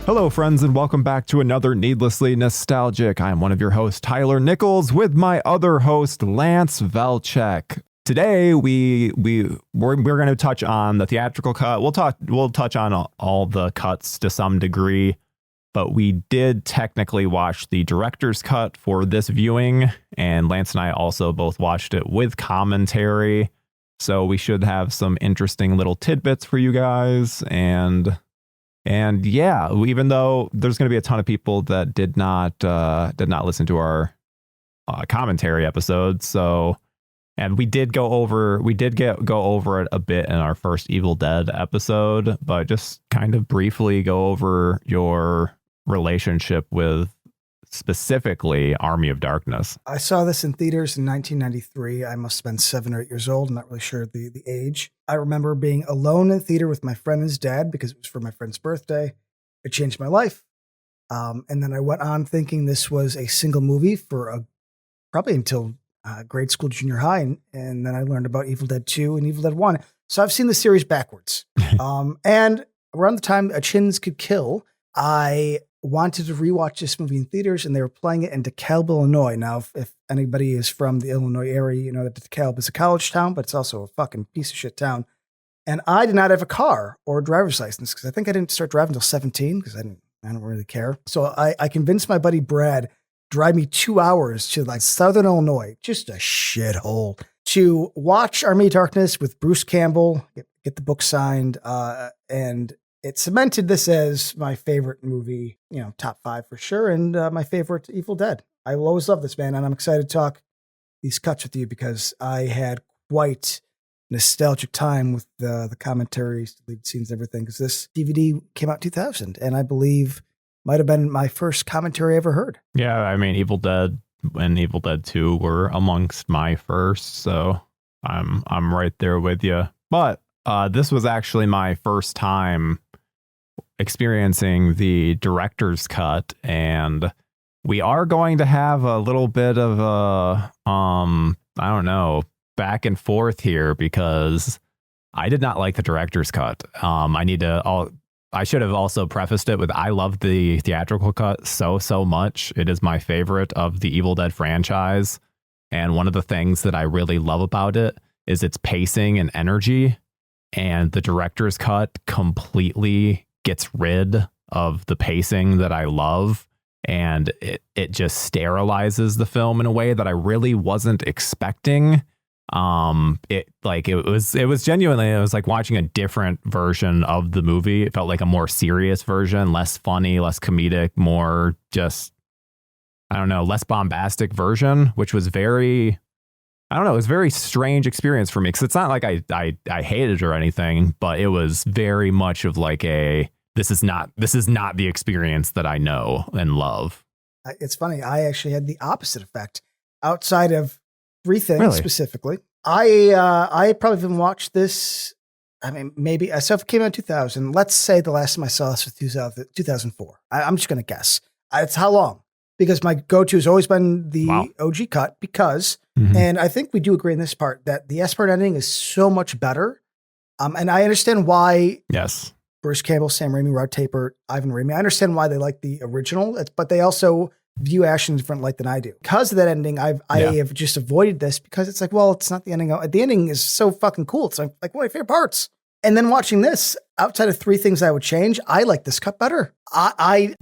Hello, friends, and welcome back to another Needlessly Nostalgic. I'm one of your hosts, Tyler Nichols, with my other host, Lance Velchek. Today, we're going to touch on the theatrical cut. We'll touch on all the cuts to some degree, but we did technically watch the director's cut for this viewing, and Lance and I also both watched it with commentary. So we should have some interesting little tidbits for you guys, and yeah, even though there's going to be a ton of people that did not listen to our commentary episode, and we did go over it a bit in our first Evil Dead episode, but just kind of briefly go over your relationship with specifically Army of Darkness. I saw this in theaters in 1993. I must have been 7 or 8 years old. I'm not really sure the age. I remember being alone in the theater with my friend and his dad because it was for my friend's birthday. It changed my life. And then I went on thinking this was a single movie for probably until grade school, junior high. And then I learned about Evil Dead 2 and Evil Dead 1. So I've seen the series backwards. And around the time A Chins Could Kill, I wanted to rewatch this movie in theaters, and they were playing it in DeKalb, Illinois. Now, if anybody is from the Illinois area, you know that DeKalb is a college town, but it's also a fucking piece of shit town. And I did not have a car or a driver's license because I think I didn't start driving until 17 because I don't really care. So I convinced my buddy Brad drive me 2 hours to like Southern Illinois, just a shithole, to watch Army of Darkness with Bruce Campbell, get the book signed, and it cemented this as my favorite movie, top 5 for sure, and my favorite Evil Dead. I will always love this, man, and I'm excited to talk these cuts with you because I had quite nostalgic time with the commentaries, deleted scenes, everything, because this DVD came out in 2000, and I believe might have been my first commentary I ever heard. Yeah, I mean, Evil Dead and Evil Dead 2 were amongst my first, so I'm right there with you. But this was actually my first time experiencing the director's cut, and we are going to have a little bit of a I don't know, back and forth here because I did not like the director's cut. I should have also prefaced it with I love the theatrical cut so much. It is my favorite of the Evil Dead franchise, and one of the things that I really love about it is its pacing and energy, and the director's cut completely gets rid of the pacing that I love, and it just sterilizes the film in a way that I really wasn't expecting. It was genuinely, it was like watching a different version of the movie. It felt like a more serious version, less funny, less comedic, more just, I don't know, less bombastic version, which was very, I don't know, it was a very strange experience for me, because it's not like I hated it or anything, but it was very much of like this is not the experience that I know and love. It's funny. I actually had the opposite effect outside of 3 things. Really? Specifically. I probably haven't watched this. I mean, maybe so if it came out in 2000, let's say the last time I saw this was 2004. I'm just going to guess. It's how long? Because my go-to has always been the OG cut because, and I think we do agree in this part, that the S-part ending is so much better. And I understand why. Yes. Bruce Campbell, Sam Raimi, Rod Taper, Ivan Raimi. I understand why they like the original, but they also view Ash in a different light than I do. Because of that ending, I have just avoided this because it's like, well, it's not the ending. The ending is so fucking cool. It's like one of my favorite parts. And then watching this, outside of 3 things I would change, I like this cut better. I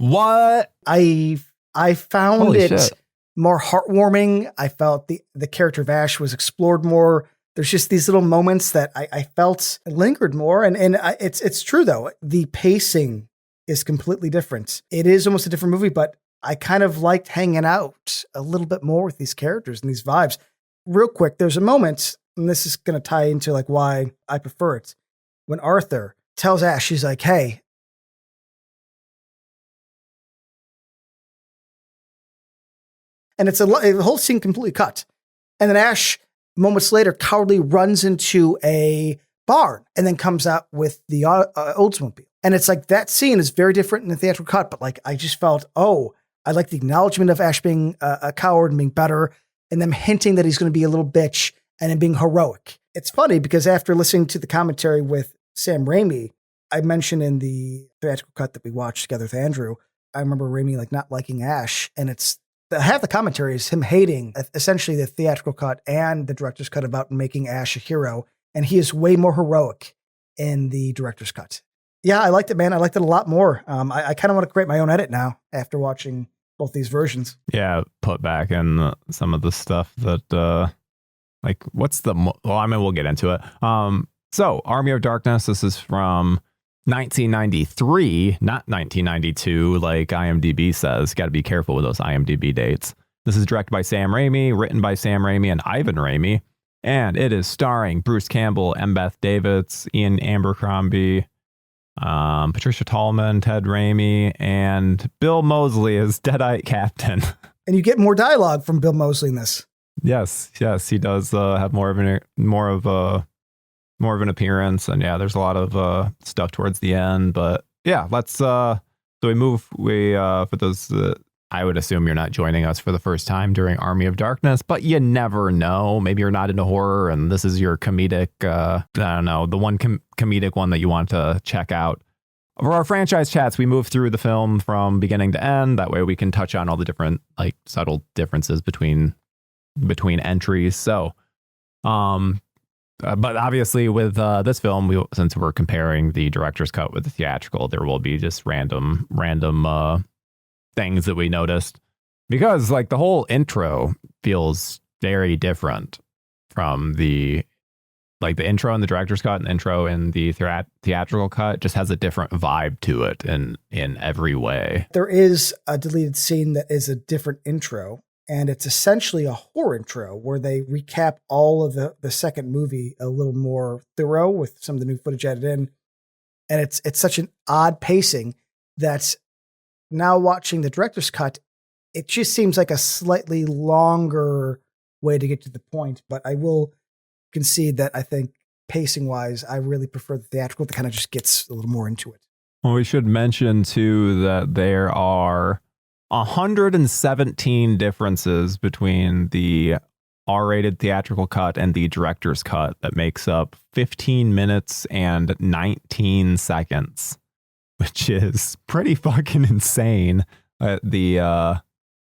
found Holy it shit. more heartwarming. I felt the character of Ash was explored more. There's just these little moments that I felt lingered more. And it's true, though. The pacing is completely different. It is almost a different movie, but I kind of liked hanging out a little bit more with these characters and these vibes. Real quick, there's a moment, and this is going to tie into like why I prefer it. When Arthur tells Ash, she's like, hey, and it's the whole scene completely cut. And then Ash, moments later, cowardly runs into a barn and then comes out with the Oldsmobile. And it's like that scene is very different in the theatrical cut, but like I just felt, oh, I like the acknowledgement of Ash being a coward and being better, and them hinting that he's going to be a little bitch and then being heroic. It's funny because after listening to the commentary with Sam Raimi, I mentioned in the theatrical cut that we watched together with Andrew, I remember Raimi like not liking Ash, and it's half the commentary is him hating essentially the theatrical cut and the director's cut about making Ash a hero, and he is way more heroic in the director's cut. Yeah, I liked it, man. I liked it a lot more. I kind of want to create my own edit now after watching both these versions. Yeah, put back in some of the stuff that, like, what's the, well, I mean, we'll get into it. So Army of Darkness, this is from 1993, not 1992, like IMDb says. Got to be careful with those IMDb dates. This is directed by Sam Raimi, written by Sam Raimi and Ivan Raimi, and it is starring Bruce Campbell, Beth Davids, Ian Abercrombie, Patricia Tallman, Ted Raimi, and Bill Moseley as Deadite Captain. And you get more dialogue from Bill Moseley in this. Yes, he does have more of an appearance, and yeah, there's a lot of stuff towards the end. But yeah, let's. So we for those. I would assume you're not joining us for the first time during Army of Darkness, but you never know. Maybe you're not into horror, and this is your comedic. I don't know, the one comedic one that you want to check out. For our franchise chats, we move through the film from beginning to end. That way, we can touch on all the different like subtle differences between entries. So, but obviously with this film, since we're comparing the director's cut with the theatrical, there will be just random things that we noticed, because like the whole intro feels very different from the intro in the director's cut and the intro in the theatrical cut. Just has a different vibe to it in every way. There is a deleted scene that is a different intro, and it's essentially a horror intro where they recap all of the second movie a little more thorough with some of the new footage added in. And it's such an odd pacing that now watching the director's cut, it just seems like a slightly longer way to get to the point. But I will concede that I think pacing wise, I really prefer the theatrical that kind of just gets a little more into it. Well, we should mention too that there are 117 differences between the R-rated theatrical cut and the director's cut that makes up 15 minutes and 19 seconds, which is pretty fucking insane. That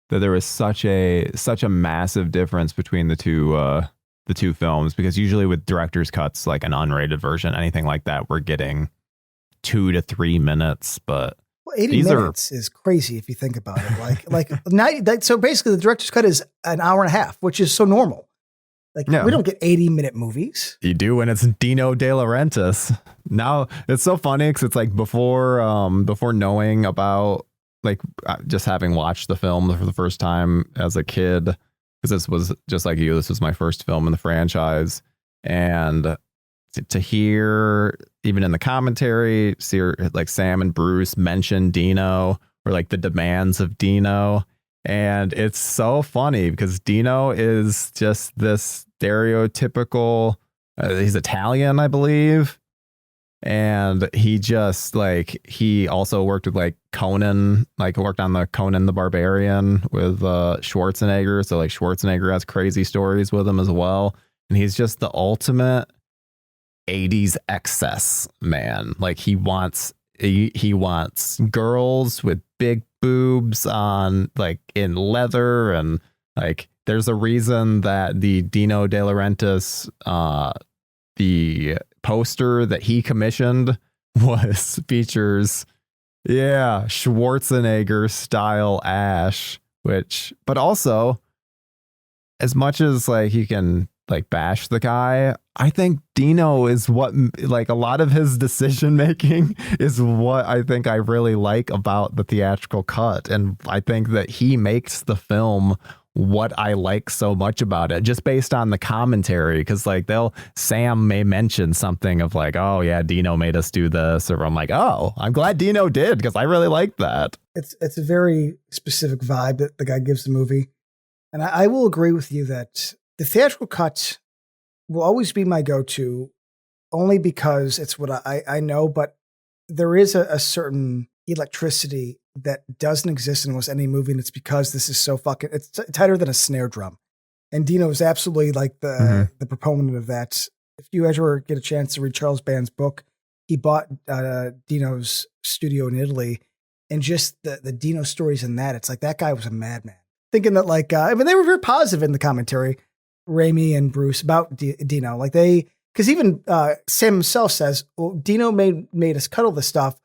there was such a massive difference between the two films, because usually with director's cuts, like an unrated version, anything like that, we're getting 2 to 3 minutes, but well, 80 minutes is crazy if you think about it. So basically the director's cut is an hour and a half, which is so normal. Like, we don't get 80-minute movies. You do when it's Dino De Laurentiis. Now it's so funny because it's like before knowing about, like, just having watched the film for the first time as a kid, because this was just like you. This was my first film in the franchise, and to hear even in the commentary, see like Sam and Bruce mention Dino, or like the demands of Dino. And it's so funny because Dino is just this stereotypical, he's Italian, I believe. And he just like, he also worked with like Conan, like worked on the Conan the Barbarian with Schwarzenegger. So like Schwarzenegger has crazy stories with him as well. And he's just the ultimate 80s excess man. Like he wants girls with big boobs on, like, in leather, and like there's a reason that the Dino De Laurentiis the poster that he commissioned features Schwarzenegger style Ash, but also, as much as like you can like bash the guy, I think Dino is what, like, a lot of his decision making is what I think I really like about the theatrical cut. And I think that he makes the film what I like so much about it, just based on the commentary. Because like Sam may mention something of like, oh yeah, Dino made us do this, or I'm like, oh, I'm glad Dino did, because I really like that. It's a very specific vibe that the guy gives the movie. And I will agree with you that the theatrical cut will always be my go-to, only because it's what I know, but there is a certain electricity that doesn't exist in almost any movie, and it's because this is so fucking, it's tighter than a snare drum. And Dino is absolutely like the proponent of that. If you ever get a chance to read Charles Band's book, he bought Dino's studio in Italy, and just the Dino stories in that, it's like that guy was a madman. Thinking that like, I mean, they were very positive in the commentary, Raimi and Bruce, about Dino. Like because even Sam himself says, well, Dino made us cut all this stuff,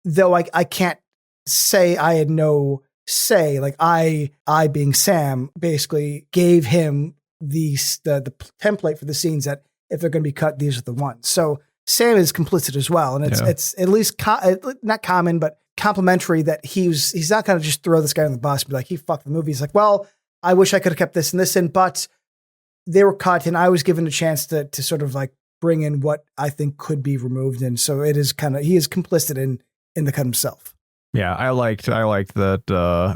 though I can't say I had no say. Like I being Sam basically gave him the template for the scenes that if they're going to be cut, these are the ones. So Sam is complicit as well. And it's at least not common, but complimentary that he's not going to just throw this guy on the bus and be like, he fucked the movie. He's like, well, I wish I could have kept this and this in, but they were cut and I was given a chance to sort of like bring in what I think could be removed. And so it is he is complicit in the cut himself. Yeah, I liked that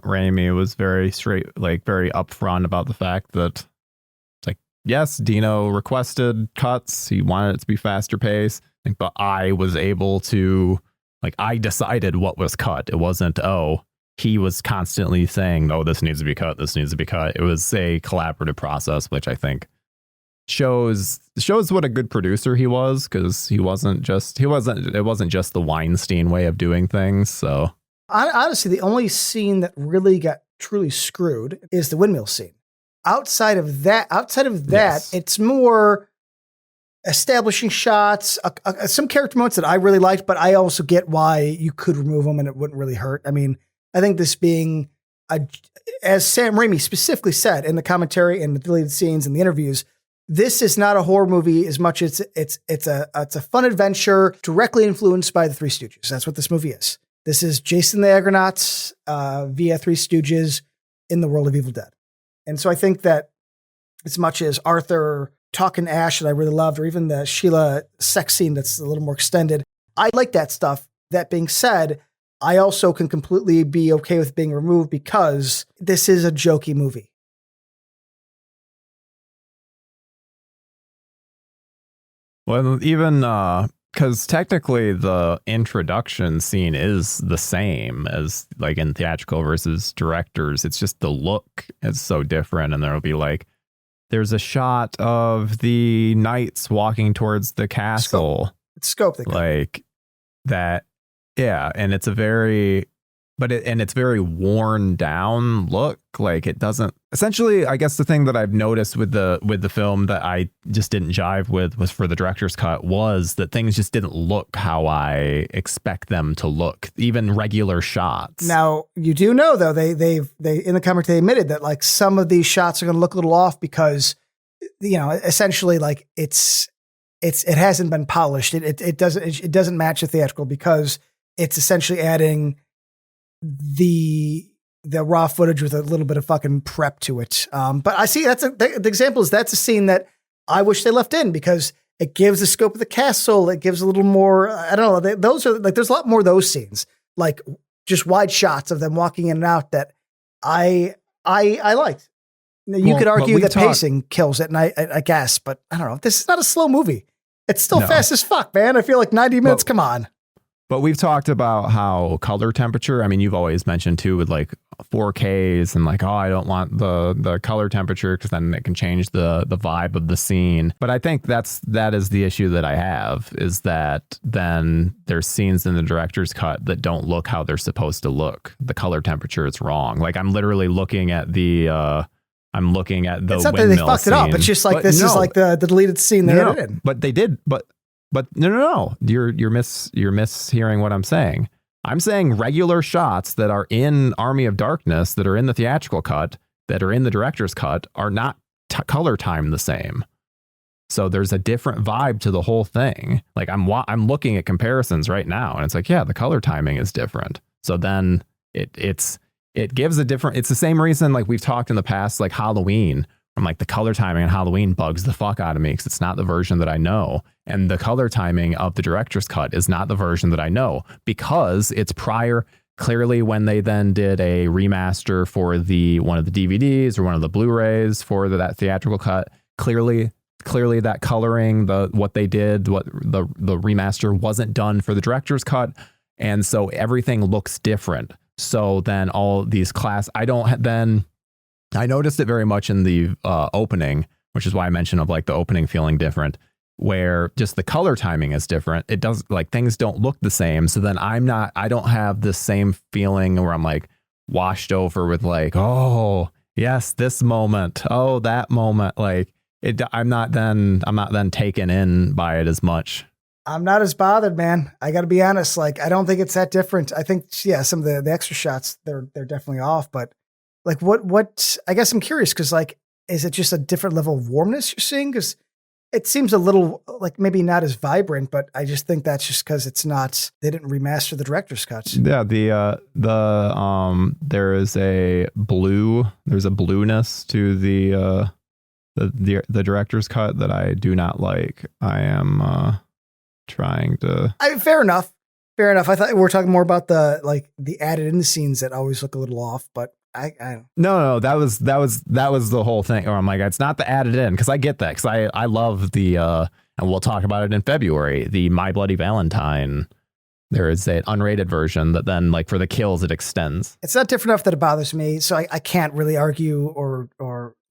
Raimi was very straight, like very upfront about the fact that it's like, yes, Dino requested cuts. He wanted it to be faster paced, but I was able to, like, I decided what was cut. It wasn't, he was constantly saying, no, this needs to be cut. This needs to be cut. It was a collaborative process, which I think shows what a good producer he was, because it wasn't just the Weinstein way of doing things. So honestly, the only scene that really got truly screwed is the windmill scene. Outside of that, yes. It's more establishing shots, some character moments that I really liked, but I also get why you could remove them and it wouldn't really hurt. I mean, I think this being, as Sam Raimi specifically said in the commentary and the deleted scenes and the interviews, this is not a horror movie as much as it's a fun adventure directly influenced by the Three Stooges. That's what this movie is. This is Jason the Argonauts via Three Stooges in the world of Evil Dead. And so I think that as much as Arthur talking to Ash that I really loved, or even the Sheila sex scene that's a little more extended, I like that stuff. That being said, I also can completely be okay with being removed because this is a jokey movie. Well, even because technically the introduction scene is the same as like in theatrical versus directors. It's just the look is so different, and there'll be like, there's a shot of the knights walking towards the castle. It's scope. Like that. Yeah. And it's it's very worn down look. Like it doesn't, essentially, I guess the thing that I've noticed with the film that I just didn't jive with was for the director's cut was that things just didn't look how I expect them to look, even regular shots. Now you do know though, they in the commentary, they admitted that like some of these shots are going to look a little off because, essentially like it hasn't been polished. It doesn't match the theatrical because it's essentially adding the raw footage with a little bit of fucking prep to it. But I see the example is that's a scene that I wish they left in because it gives the scope of the castle. It gives a little more, I don't know. Those are like, there's a lot more of those scenes, like just wide shots of them walking in and out that I liked. You could argue that pacing kills it, and I guess, but I don't know. This is not a slow movie. It's still fast as fuck, man. I feel like 90 minutes. Come on. But we've talked about how color temperature, I mean, you've always mentioned too with like 4Ks and like, I don't want the color temperature because then it can change the vibe of the scene. But I think that is the issue that I have, is that then there's scenes in the director's cut that don't look how they're supposed to look. The color temperature is wrong. Like I'm literally looking at the it's not that they fucked it up. It's just like is like the deleted scene they edited. But they did. But no. You're mishearing what I'm saying. I'm saying regular shots that are in Army of Darkness, that are in the theatrical cut, that are in the director's cut, are not color timed the same. So there's a different vibe to the whole thing. Like I'm looking at comparisons right now, and it's like, yeah, the color timing is different. So then it gives a different. It's the same reason like we've talked in the past, like Halloween. I'm like, the color timing on Halloween bugs the fuck out of me because it's not the version that I know. And the color timing of the director's cut is not the version that I know because it's prior. Clearly, when they then did a remaster for one of the DVDs or one of the Blu-rays for that theatrical cut, clearly that coloring, what they did, what the remaster wasn't done for the director's cut. And so everything looks different. So then all these I noticed it very much in the opening, which is why I mentioned of like the opening feeling different, where just the color timing is different. It does like things don't look the same. So then I don't have the same feeling where I'm like washed over with like, oh yes, this moment. Oh, that moment. Like I'm not then taken in by it as much. I'm not as bothered, man. I got to be honest. Like, I don't think it's that different. I think, yeah, some of the extra shots, they're definitely off, but like what, I guess I'm curious. Cause like, is it just a different level of warmness you're seeing? Cause it seems a little like maybe not as vibrant, but I just think that's just cause they didn't remaster the director's cuts. Yeah. There's a blueness to the director's cut that I do not like. I am, trying to fair enough. I thought we were talking more about the added in the scenes that always look a little off, but I no, that was the whole thing. Or I'm like, it's not the added in, because I get that, because I love the and we'll talk about it in February, the My Bloody Valentine. There is an unrated version that then, like, for the kills, it extends. It's not different enough that it bothers me, so I can't really argue or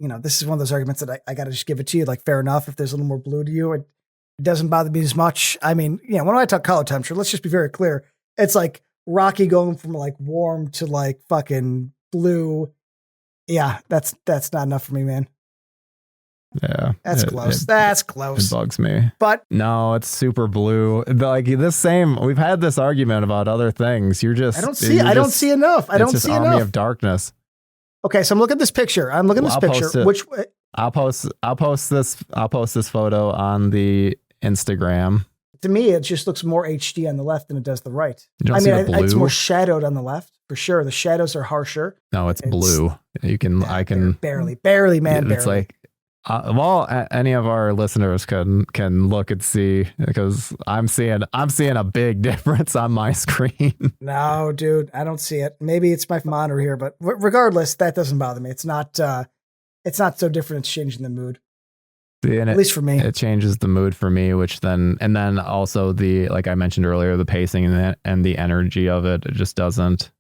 this is one of those arguments that I got to just give it to you. Like, fair enough, if there's a little more blue to you, it doesn't bother me as much. I mean, when I talk color temperature, let's just be very clear. It's like Rocky going from like warm to like fucking blue. Yeah, that's not enough for me, man. Yeah, that's close. That's close. It bugs me. But no, it's super blue. Like we've had this argument about other things. I don't see enough. I don't see enough. Army of Darkness. Okay, so I'm looking at this picture. I'll post this photo on the Instagram. To me, it just looks more HD on the left than it does the right. It's more shadowed on the left for sure. The shadows are harsher. No, it's blue. I can barely, man. It's like, any of our listeners can look and see, because I'm seeing a big difference on my screen. No, dude, I don't see it. Maybe it's my monitor here, but regardless, that doesn't bother me. It's not so different. It's changing the mood. At least for me, it changes the mood for me, and then also like I mentioned earlier, the pacing and the energy of it just doesn't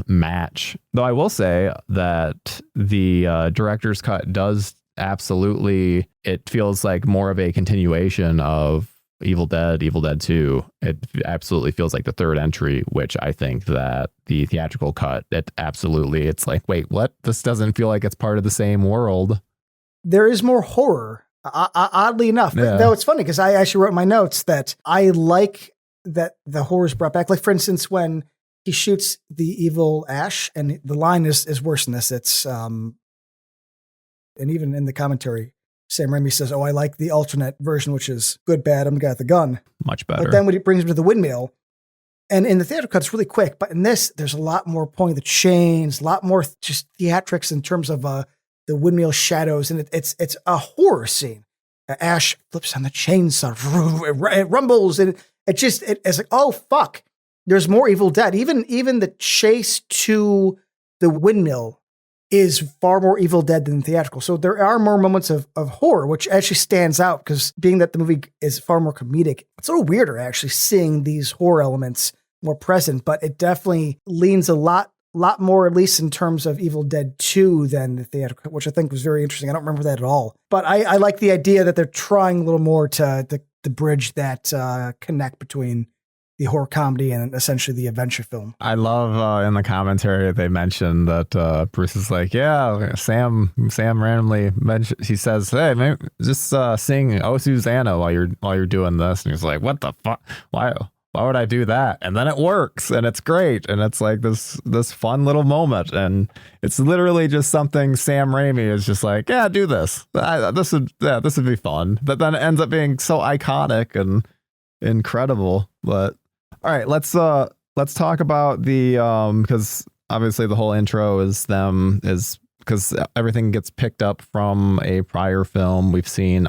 match. Though I will say that the director's cut does absolutely, it feels like more of a continuation of Evil Dead 2. It absolutely feels like the third entry, which I think that the theatrical cut, it's like, wait, what? This doesn't feel like it's part of the same world. There is more horror, oddly enough. Yeah. Though it's funny because I actually wrote in my notes that I like that the horror is brought back. Like, for instance, when he shoots the evil Ash, and the line is worse than this. It's, and even in the commentary, Sam Raimi says, "Oh, I like the alternate version, which is good, bad. I'm the guy with the gun." Much better. But then when he brings him to the windmill, and in the theater cut, it's really quick. But in this, there's a lot more pulling the chains, a lot more just theatrics in terms of the windmill shadows, and it's a horror scene. Ash flips on the chainsaw, it rumbles, and it's like, oh fuck, there's more Evil Dead. Even the chase to the windmill is far more Evil Dead than theatrical. So there are more moments of horror, which actually stands out, because being that the movie is far more comedic, it's a little weirder actually seeing these horror elements more present, but it definitely leans a lot more, at least in terms of Evil Dead 2 than the theatrical, which I think was very interesting. I don't remember that at all. But I like the idea that they're trying a little more to bridge that connect between the horror comedy and essentially the adventure film. I love in the commentary they mentioned that Bruce is like, yeah, Sam randomly mentioned, he says, hey, maybe just sing "Oh Susanna" while you're doing this, and he's like, what the fuck? Why would I do that? And then it works, and it's great, and it's like this fun little moment, and it's literally just something Sam Raimi is just like, yeah, do this. This would be fun. But then it ends up being so iconic and incredible. But all right, let's talk about the because obviously the whole intro is because everything gets picked up from a prior film. We've seen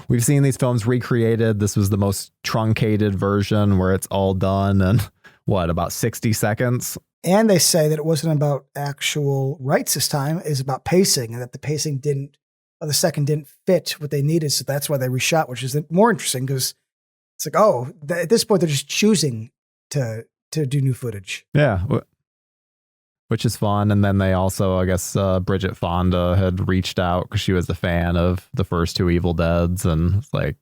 these films recreated. This was the most truncated version where it's all done in about 60 seconds. And they say that it wasn't about actual rights this time, it's about pacing, and that the pacing the second didn't fit what they needed. So that's why they reshot, which is more interesting, because it's like, at this point they're just choosing to do new footage. Yeah. which is fun. And then they also, I guess, Bridget Fonda had reached out because she was a fan of the first two Evil Deads, and it's like,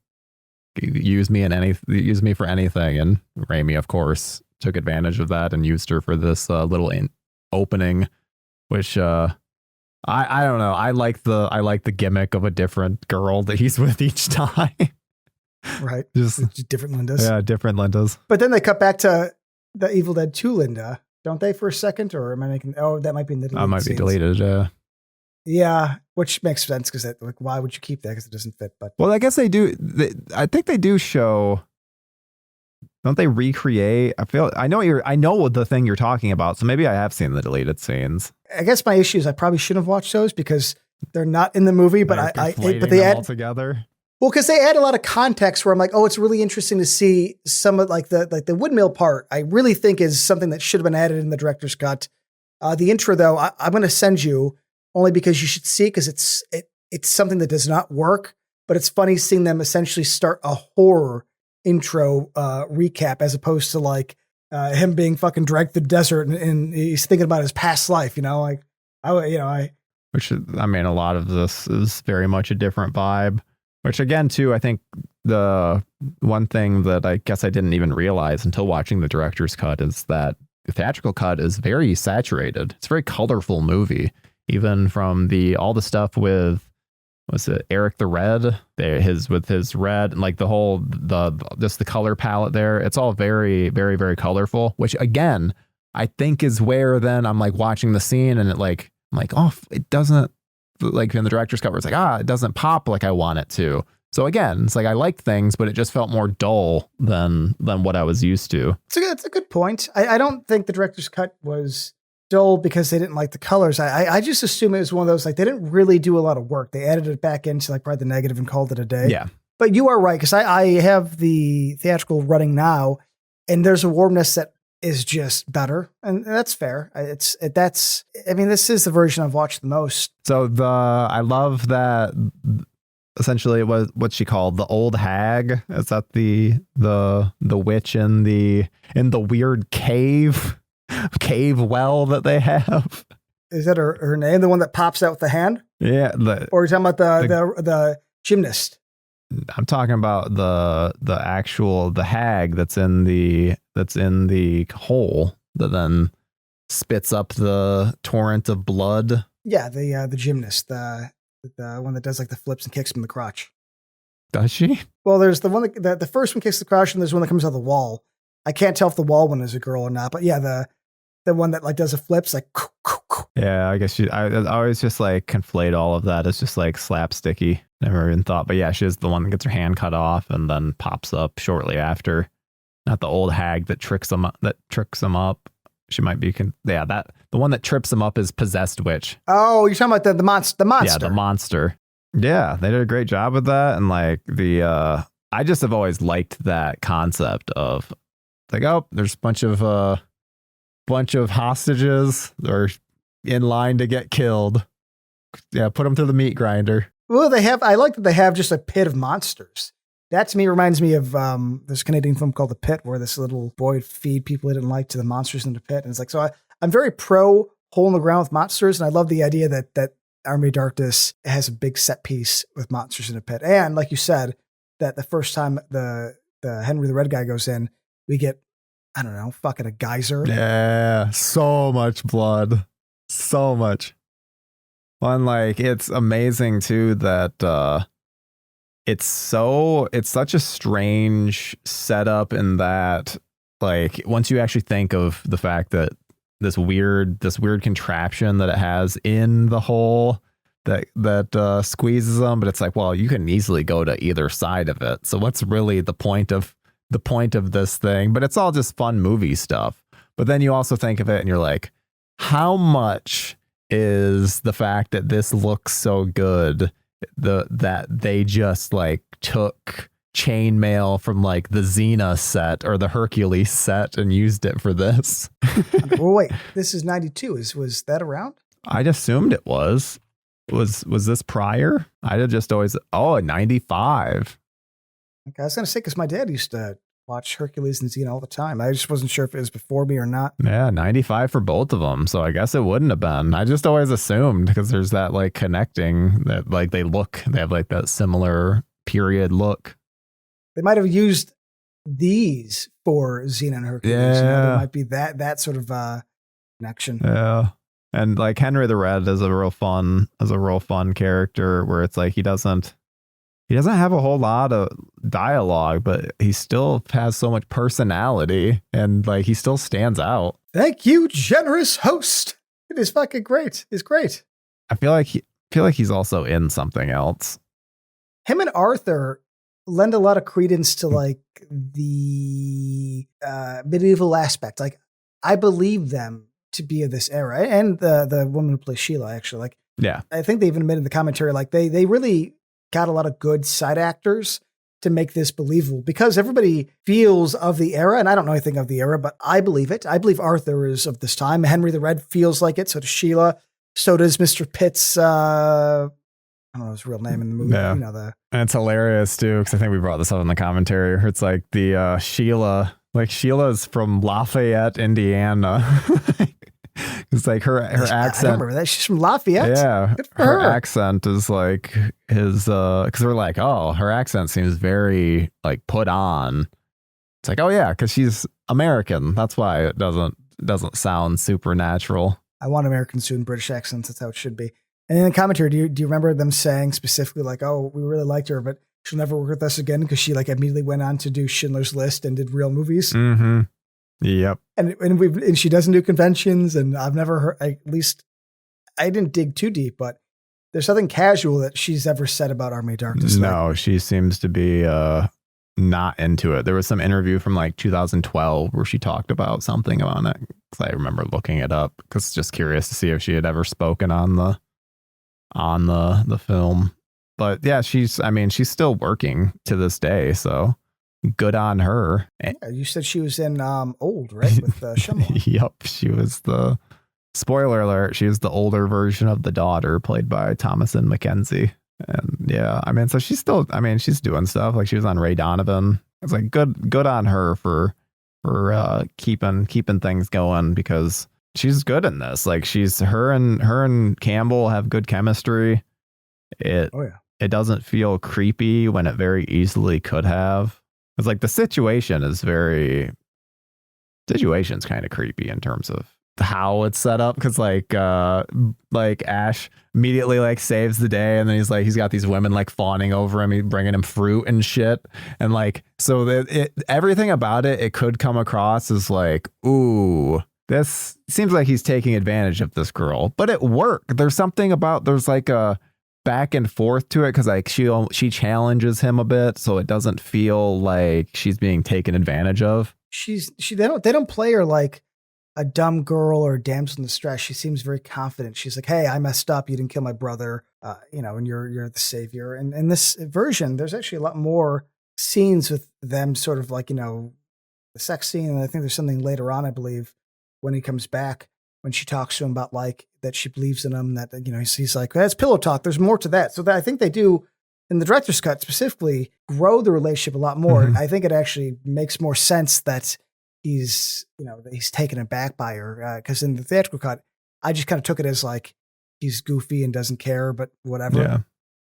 use me for anything. And Raimi, of course, took advantage of that and used her for this little opening, which I don't know. I like the gimmick of a different girl that he's with each time. Right. Just different Lindas. Yeah, different Lindas. But then they cut back to the Evil Dead 2 Linda, don't they, for a second? Or am I making... Oh, that might be in the deleted might scenes. be deleted, yeah. Yeah, which makes sense because like, why would you keep that? Because it doesn't fit. But well, I guess they do. I think they do show. Don't they recreate? I know the thing you're talking about. So maybe I have seen the deleted scenes. I guess my issue is I probably shouldn't have watched those because they're not in the movie. But but they add all together. Well, because they add a lot of context where I'm like, oh, it's really interesting to see some of like the windmill part. I really think is something that should have been added in the director's cut. The intro, though, I'm going to send you. Only because you should see it because it's something that does not work, but it's funny seeing them essentially start a horror intro recap as opposed to like him being fucking dragged through the desert and he's thinking about his past life, you know, like which I mean, a lot of this is very much a different vibe. Which again, too, I think the one thing that I guess I didn't even realize until watching the director's cut is that the theatrical cut is very saturated. It's a very colorful movie. Even from all the stuff with, was it Eric the Red? With his red and like just the color palette there. It's all very, very, very colorful, which again, I think is where then I'm like watching the scene and I'm like, oh, it doesn't, like in the director's cut where it's like, it doesn't pop like I want it to. So again, it's like I liked things, but it just felt more dull than what I was used to. It's a good point. I don't think the director's cut was dull because they didn't like the colors. I just assume it was one of those, like, they didn't really do a lot of work. They added it back into like probably the negative and called it a day. Yeah. But you are right, because I have the theatrical running now, and there's a warmness that is just better. And that's fair. I mean, this is the version I've watched the most. So I love that essentially it was what's she called? The old hag. Is that the witch in the weird cave well that they have? Is that her name? The one that pops out with the hand? Yeah. Or are you talking about the gymnast? I'm talking about the actual hag that's in the hole that then spits up the torrent of blood. Yeah, the gymnast, the one that does like the flips and kicks from the crotch. Does she? Well, there's the one that the first one kicks the crotch, and there's one that comes out of the wall. I can't tell if the wall one is a girl or not, but yeah, the one that like does the flips like. Yeah, I guess I always just like conflate all of that as just like slapsticky. Never even thought, but yeah, she's the one that gets her hand cut off and then pops up shortly after. Not the old hag that tricks them up. She might be, the one that trips them up is Possessed Witch. Oh, you're talking about the monster. Yeah, the monster. Yeah, they did a great job with that, and like I just have always liked that concept of like, oh, there's a bunch of hostages are in line to get killed. Yeah, put them through the meat grinder. Well, I like that they have just a pit of monsters. That to me reminds me of this Canadian film called The Pit, where this little boy would feed people he didn't like to the monsters in the pit. And it's like, so I'm very pro hole in the ground with monsters. And I love the idea that Army of Darkness has a big set piece with monsters in the pit. And like you said, that the first time the Henry the Red guy goes in, we get, I don't know, fucking a geyser. Yeah, so much blood. So much. One, like, it's amazing too that it's such a strange setup in that, like, once you actually think of the fact that this weird contraption that it has in the hole that squeezes them, but it's like, well, you can easily go to either side of it. So what's really the point of this thing? But it's all just fun movie stuff. But then you also think of it and you're like, how much is the fact that this looks so good that they just like took chainmail from like the Xena set or the Hercules set and used it for this? Well, wait, this is 92. Was that around? I'd assumed it was. Was this prior? I'd have just always, 95. Okay, I was going to say, because my dad used to watch Hercules and Xena all the time. I just wasn't sure if it was before me or not. Yeah, 95 for both of them. So I guess it wouldn't have been. I just always assumed because there's that like connecting that like they have like that similar period look. They might have used these for Xena and Hercules. Yeah. There might be that sort of connection. Yeah. And like Henry the Red is a real fun character where it's like he doesn't have a whole lot of dialogue, but he still has so much personality and like he still stands out. Thank you, generous host. It is fucking great. It's great. I feel like he's also in something else. Him and Arthur lend a lot of credence to like the medieval aspect. Like I believe them to be of this era, and the woman who plays Sheila, actually, like, yeah, I think they even admitted in the commentary, like they really got a lot of good side actors to make this believable because everybody feels of the era, and I don't know anything of the era, but I believe it. I believe Arthur is of this time. Henry the Red feels like it. So does Sheila. So does Mr. Pitt's, I don't know his real name in the movie. Yeah. You know, and it's hilarious too, because I think we brought this up in the commentary. It's like the Sheila, like Sheila's from Lafayette, Indiana. It's like her accent. I remember that. She's from Lafayette. Yeah. Good for her her. accent is like his, because we're like, oh, her accent seems very like put on. It's like, oh yeah, because she's American. That's why it doesn't sound supernatural. I want Americans doing British accents. That's how it should be. And in the commentary, do you remember them saying specifically like, oh, we really liked her, but she'll never work with us again because she like immediately went on to do Schindler's List and did real movies. Mm-hmm. Yep. And she doesn't do conventions, and I've never heard, at least I didn't dig too deep, but there's nothing casual that she's ever said about Army of Darkness. No, she seems to be not into it. There was some interview from like 2012 where she talked about something on it. Cause I remember looking it up because just curious to see if she had ever spoken on the film. But yeah, she's still working to this day, so good on her. Yeah, you said she was in Old, right? With Shyamalan. Yep, she was the, spoiler alert, she was the older version of the daughter played by Thomasin McKenzie. And yeah, so she's still, she's doing stuff. Like she was on Ray Donovan. It's like good on her for keeping things going because she's good in this. Like her and Campbell have good chemistry. It doesn't feel creepy when it very easily could have. It's like the situation's kind of creepy in terms of how it's set up. Cause like Ash immediately like saves the day. And then he's got these women like fawning over him, bringing him fruit and shit. And like, so that everything about it could come across as like, ooh, this seems like he's taking advantage of this girl, but it worked. There's like a back and forth to it. Cause like she challenges him a bit. So it doesn't feel like she's being taken advantage of. They don't play her like a dumb girl or a damsel in distress. She seems very confident. She's like, hey, I messed up. You didn't kill my brother. And you're the savior. And in this version, there's actually a lot more scenes with them sort of like, the sex scene. And I think there's something later on, I believe, when he comes back, when she talks to him about like that she believes in him, that, he's like, that's pillow talk. There's more to that. So that I think they do in the director's cut specifically grow the relationship a lot more. Mm-hmm. I think it actually makes more sense that he's taken aback by her. Because in the theatrical cut, I just kind of took it as like he's goofy and doesn't care, but whatever. Yeah.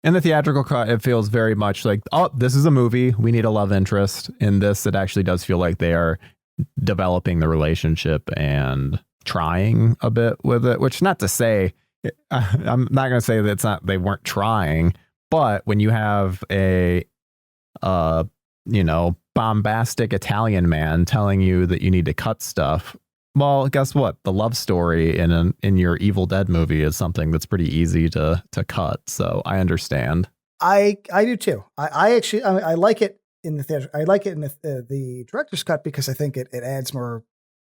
In the theatrical cut, it feels very much like, oh, this is a movie. We need a love interest. In this, it actually does feel like they are developing the relationship and trying a bit with it, which not to say, I'm not going to say that they weren't trying, but when you have a, bombastic Italian man telling you that you need to cut stuff, well, guess what? The love story in your Evil Dead movie is something that's pretty easy to cut. So I understand. I do too. I actually like it in the theater. I like it in the director's cut because I think it adds more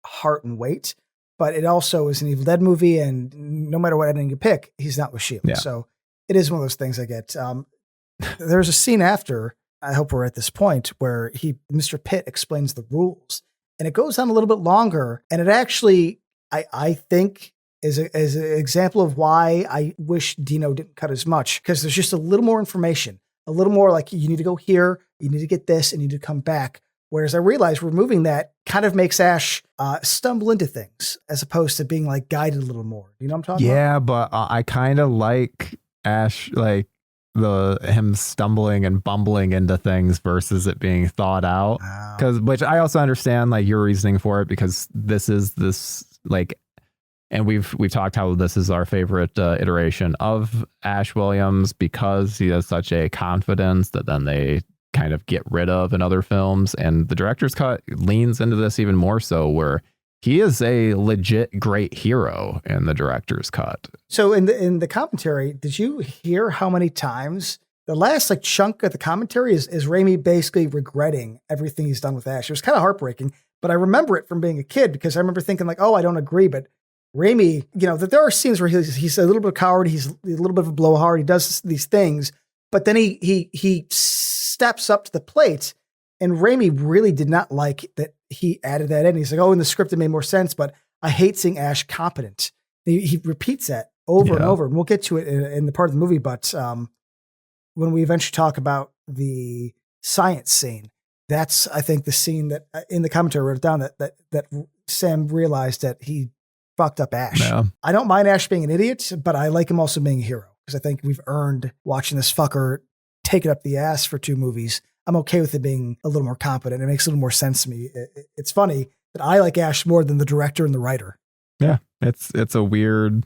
heart and weight. But it also is an Evil Dead movie, and no matter what ending you pick, he's not with Sheila. Yeah. So it is one of those things I get. There's a scene after, I hope we're at this point, where Mr. Pitt explains the rules. And it goes on a little bit longer. And it actually, I think, is an example of why I wish Dino didn't cut as much. Because there's just a little more information. A little more like, you need to go here, you need to get this, and you need to come back. Whereas I realized removing that kind of makes Ash stumble into things as opposed to being like guided a little more. You know what I'm talking about? Yeah, but I kind of like Ash, like him stumbling and bumbling into things versus it being thought out. Wow. Which I also understand like your reasoning for it, because this like, and we've talked how this is our favorite iteration of Ash Williams, because he has such a confidence that then they kind of get rid of in other films. And the director's cut leans into this even more so, where he is a legit great hero in the director's cut. So in the commentary, did you hear how many times the last like chunk of the commentary is Raimi basically regretting everything he's done with Ash? It was kind of heartbreaking, but I remember it from being a kid because I remember thinking like, oh, I don't agree, but Raimi, that there are scenes where he's a little bit of a coward, he's a little bit of a blowhard, he does these things, but then he steps up to the plate, and Raimi really did not like that he added that in. He's like, oh, in the script it made more sense, but I hate seeing Ash competent. He repeats that over and over, and we'll get to it in the part of the movie, but when we eventually talk about the science scene, that's, I think, the scene that in the commentary I wrote it down that Sam realized that he fucked up Ash. Yeah. I don't mind Ash being an idiot, but I like him also being a hero, because I think we've earned watching this fucker take it up the ass for 2 movies. I'm okay with it being a little more competent. It makes a little more sense to me. It's funny that I like Ash more than the director and the writer. Yeah, it's a weird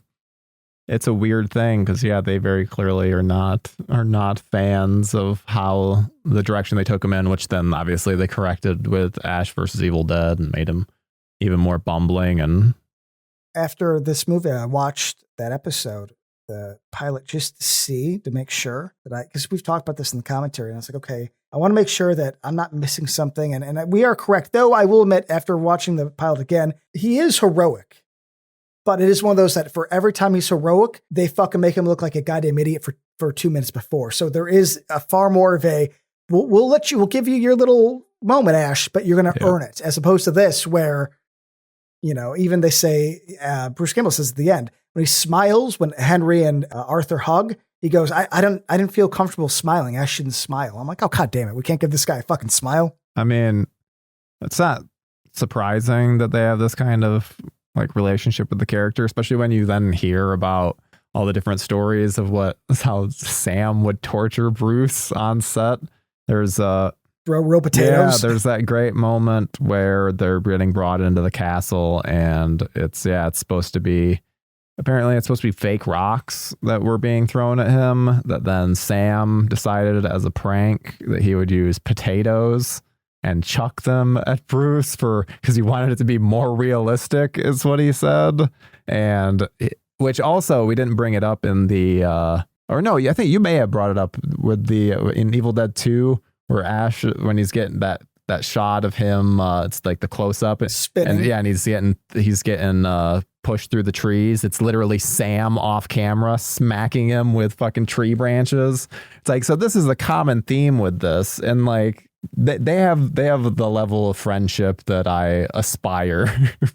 thing, because they very clearly are not fans of how the direction they took him in, which then obviously they corrected with Ash versus Evil Dead and made him even more bumbling. And after this movie, I watched that episode, the pilot, just to make sure that because we've talked about this in the commentary, and I was like, okay, I want to make sure that I'm not missing something. And we are correct, though I will admit, after watching the pilot again, he is heroic. But it is one of those that for every time he's heroic, they fucking make him look like a goddamn idiot for 2 minutes before. So there is a far more of a, we'll give you your little moment, Ash, but you're going to earn it, as opposed to this where, even they say, Bruce Campbell says at the end, when he smiles, when Henry and Arthur hug, he goes, I didn't feel comfortable smiling. Ash shouldn't smile. I'm like, oh, God damn it. We can't give this guy a fucking smile. I mean, it's not surprising that they have this kind of like relationship with the character, especially when you then hear about all the different stories of how Sam would torture Bruce on set. There's throw real potatoes. Yeah, there's that great moment where they're getting brought into the castle, and it's supposed to be fake rocks that were being thrown at him, that then Sam decided as a prank that he would use potatoes and chuck them at Bruce because he wanted it to be more realistic, is what he said. And which also, we didn't bring it up in the, or no, I think you may have brought it up with in Evil Dead 2, where Ash, when he's getting that shot of him, it's like the close up spinning. And he's getting pushed through the trees. It's literally Sam off camera smacking him with fucking tree branches. It's like, so this is a common theme with this. And like, they have the level of friendship that I aspire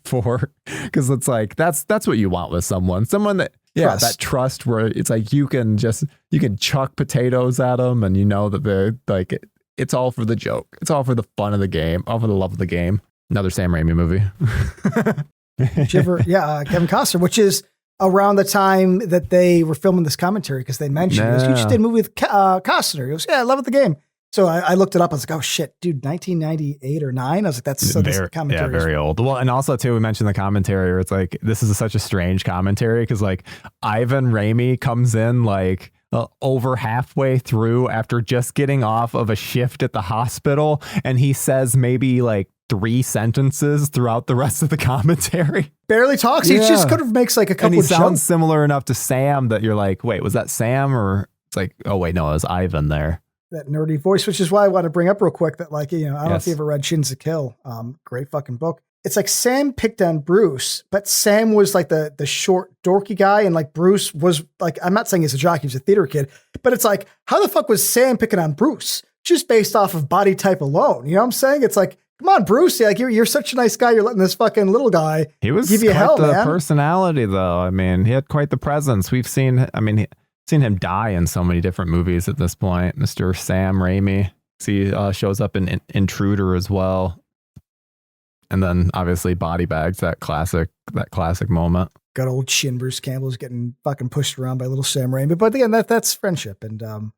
for, because it's like that's what you want with someone that that trust, where it's like you can chuck potatoes at them, and that they're like, it's all for the joke, it's all for the fun of the game, all for the love of the game. Another Sam Raimi movie. Kevin Costner, which is around the time that they were filming this commentary, because they mentioned he goes, you just did a movie with Costner. He goes, yeah, I love the game. So I looked it up. I was like, oh shit, dude, 1998 or 9. I was like, that's commentary. Yeah, very old. Well, and also too, we mentioned the commentary where it's like, this is such a strange commentary, because like Ivan Raimi comes in like over halfway through after just getting off of a shift at the hospital, and he says maybe like 3 sentences throughout the rest of the commentary. Barely talks. He just kind of makes like a couple and he of sounds similar enough to Sam that you're like, wait, was that Sam? Or it's like, oh wait, no, it was Ivan there. That nerdy voice, which is why I want to bring up real quick that, like, I don't know if you ever read Shins to Kill. Great fucking book. It's like Sam picked on Bruce, but Sam was like the short, dorky guy, and like Bruce was like, I'm not saying he's a jock, he was a theater kid, but it's like, how the fuck was Sam picking on Bruce just based off of body type alone? You know what I'm saying? It's like, come on, Bruce, like you're such a nice guy, you're letting this fucking little guy give you quite hell, the man. Personality, though. I mean, he had quite the presence. We've seen him die in so many different movies at this point, Mr. Sam Raimi. See, shows up in Intruder as well. And then obviously Body Bags, that classic moment. Got old Shin Bruce Campbell's getting fucking pushed around by little Sam Raimi. But again, that's friendship. And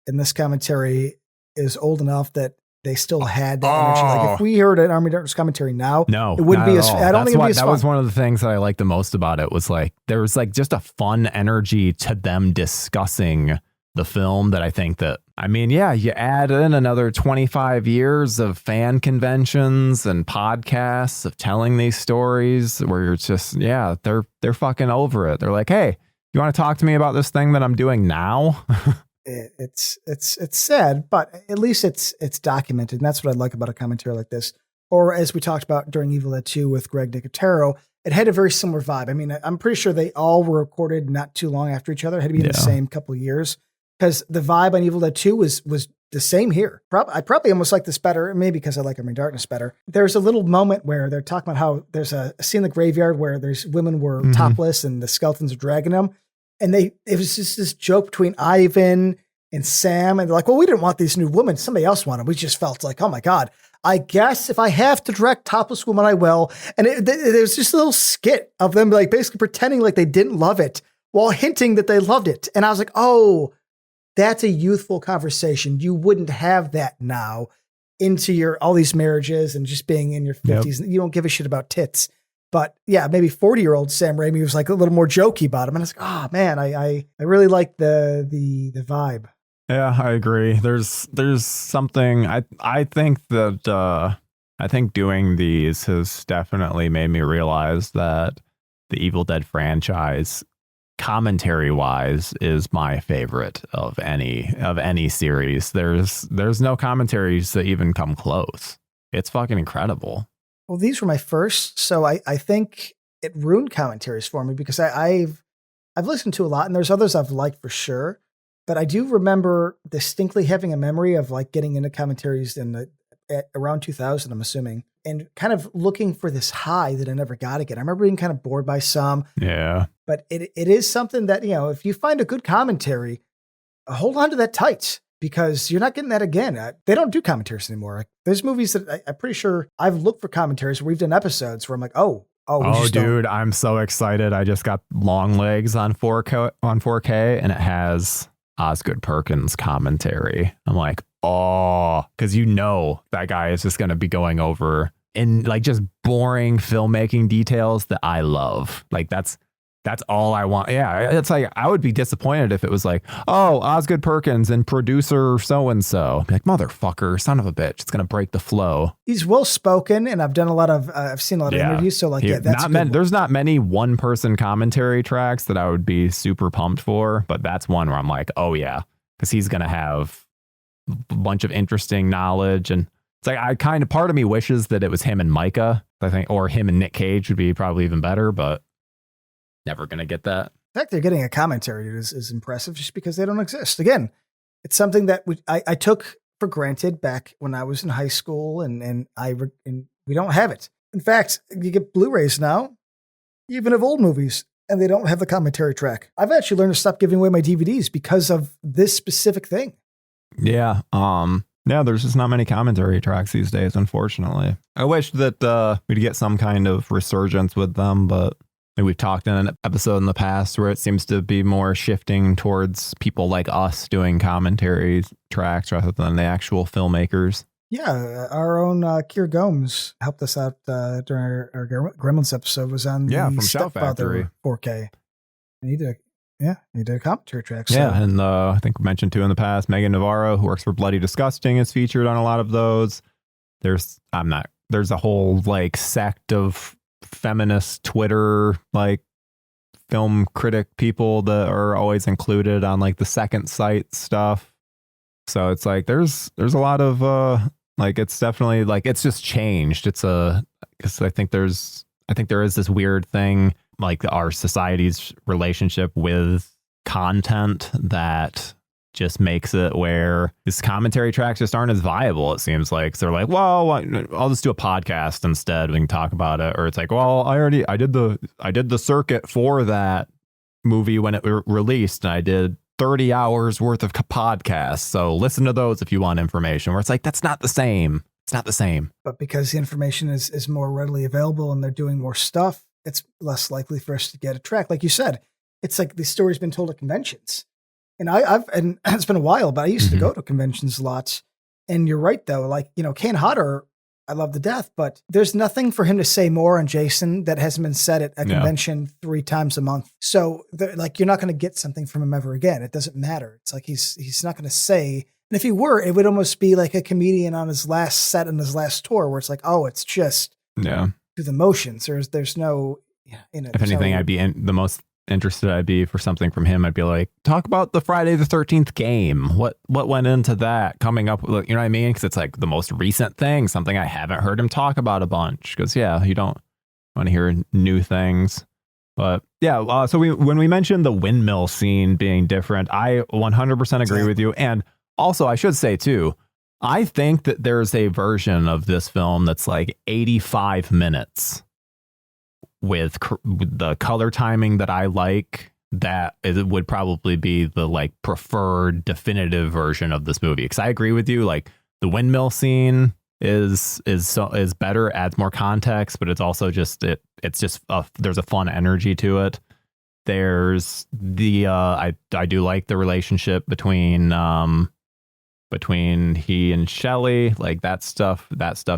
this commentary is old enough that they still had that energy. Like if we heard an Army of Darkness commentary now, no, it wouldn't be as. I don't think it'd be as fun. That was one of the things that I liked the most about it. Was like there was like just a fun energy to them discussing the film that I think that, I mean, yeah, you add in another 25 years of fan conventions and podcasts of telling these stories where you're just, yeah, they're fucking over it. They're like, hey, you want to talk to me about this thing that I'm doing now? It's sad, but at least it's documented. And that's what I like about a commentary like this. Or as we talked about during Evil Dead 2 with Greg Nicotero, it had a very similar vibe. I mean, I'm pretty sure they all were recorded not too long after each other. It had to be in the same couple of years. Because the vibe on Evil Dead 2 was the same here. I probably almost like this better, maybe because I like Army of Darkness better. There's a little moment where they're talking about how there's a scene in the graveyard where there's women were topless and the skeletons are dragging them. And it was just this joke between Ivan and Sam. And they're like, well, we didn't want these new women. Somebody else wanted them. We just felt like, oh my God, I guess if I have to direct topless women, I will. And it was just a little skit of them like basically pretending like they didn't love it while hinting that they loved it. And I was like, oh, that's a youthful conversation. You wouldn't have that now into all these marriages and just being in your 50s. Yep. You don't give a shit about tits. But yeah, maybe 40-year-old Sam Raimi was like a little more jokey about him. And I was like, oh man, I really like the vibe. Yeah, I agree. There's something I think that I think doing these has definitely made me realize that the Evil Dead franchise, commentary wise, is my favorite of any series. There's no commentaries that even come close. It's fucking incredible. Well, these were my first, so I think it ruined commentaries for me because I've listened to a lot and there's others I've liked for sure, but I do remember distinctly having a memory of like getting into commentaries at around 2000, I'm assuming, and kind of looking for this high that I never got again. I remember being kind of bored by some. Yeah. But it is something that, you know, if you find a good commentary, hold on to that tight because you're not getting that again. They don't do commentaries anymore. Like, there's movies that I'm pretty sure I've looked for commentaries where we've done episodes where I'm like, oh, dude, I'm so excited. I just got Long Legs on 4K and it has Osgood Perkins commentary. I'm like, oh, because you know that guy is just going to be going over in like just boring filmmaking details that I love. Like that's all I want. Yeah, it's like I would be disappointed if it was like, oh, Osgood Perkins and producer so-and-so. Be like, motherfucker, son of a bitch. It's going to break the flow. He's well-spoken, and I've seen a lot of interviews. So like, that's there's not many one-person commentary tracks that I would be super pumped for, but that's one where I'm like, oh yeah, because he's going to have a bunch of interesting knowledge. And it's like, part of me wishes that it was him and Micah, I think, or him and Nick Cage would be probably even better, but never going to get that. The fact they're getting a commentary is impressive just because they don't exist. Again, it's something that I took for granted back when I was in high school and we don't have it. In fact, you get Blu-rays now, even of old movies, and they don't have the commentary track. I've actually learned to stop giving away my DVDs because of this specific thing. Yeah. Yeah, there's just not many commentary tracks these days, unfortunately. I wish that we'd get some kind of resurgence with them, but we've talked in an episode in the past where it seems to be more shifting towards people like us doing commentary tracks rather than the actual filmmakers. Yeah, our own Keir Gomes helped us out during our Gremlins episode. Was on the from Shout Factory 4K. And he did a commentary track. So. Yeah, and I think we mentioned too in the past, Megan Navarro, who works for Bloody Disgusting, is featured on a lot of those. There's a whole like sect of feminist Twitter like film critic people that are always included on like the Second Sight stuff. So it's like there's a lot of like it's definitely like it's just changed. Because I think there is this weird thing like our society's relationship with content that just makes it where these commentary tracks just aren't as viable, it seems like. So they're like, well, I'll just do a podcast instead. We can talk about it. Or it's like, well, I did the circuit for that movie when it released, and I did 30 hours worth of podcasts. So listen to those if you want information, where it's like, that's not the same. It's not the same. But because the information is more readily available and they're doing more stuff, it's less likely for us to get a track. Like you said, it's like the story's been told at conventions. And and it's been a while, but I used to go to conventions lots. And you're right, though. Like, Kane Hodder, I love to death, but there's nothing for him to say more on Jason that hasn't been said at a convention 3 times a month. So like, you're not going to get something from him ever again. It doesn't matter. It's like, he's not going to say, and if he were, it would almost be like a comedian on his last set on his last tour where it's like, oh, it's just through the motions. There's no, if anything, I'd be the most interested I'd be for something from him. I'd be like, talk about the Friday the 13th game. What went into that coming up? You know what I mean? Because it's like the most recent thing, something I haven't heard him talk about a bunch. Because you don't want to hear new things. But yeah, so when we mentioned the windmill scene being different, I 100% agree with you. And also, I should say too, I think that there's a version of this film that's like 85 minutes. With the color timing that I like, that it would probably be the like preferred definitive version of this movie. Because I agree with you, like the windmill scene is better, adds more context, but it's also just there's a fun energy to it. There's the I do like the relationship between he and Shelley, like that stuff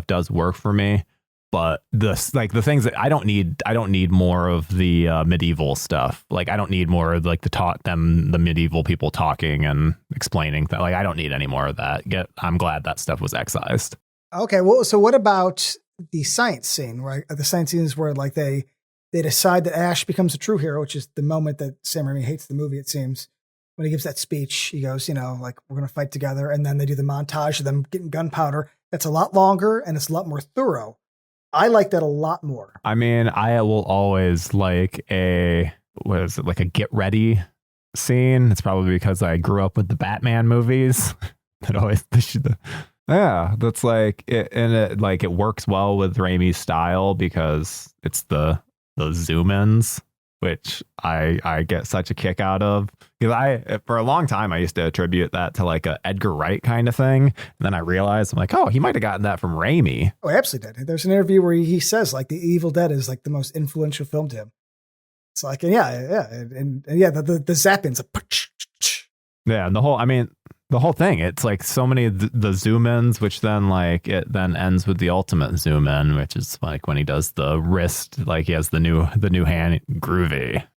does work for me. But the things that I don't need more of the medieval stuff. Like I don't need more of like the medieval people talking and explaining that. Like I don't need any more of that. I'm glad that stuff was excised. Okay, well, so what about the science scene? Right, the science scene is where like they decide that Ash becomes a true hero, which is the moment that Sam Raimi hates the movie. It seems when he gives that speech, he goes, like we're gonna fight together, and then they do the montage of them getting gunpowder. That's a lot longer and it's a lot more thorough. I like that a lot more. I mean, I will always like a get ready scene. It's probably because I grew up with the Batman movies. That always, that's like it, and it like it works well with Raimi's style because it's the zoom ins, which I get such a kick out of. Because for a long time I used to attribute that to like a Edgar Wright kind of thing, and then I realized I'm like, oh, he might have gotten that from Raimi. Oh, he absolutely did. There's an interview where he says like The Evil Dead is like the most influential film to him. It's like the zappings, and the whole thing. It's like so many the zoom ins, which then like it then ends with the ultimate zoom in, which is like when he does the wrist, like he has the new hand groovy.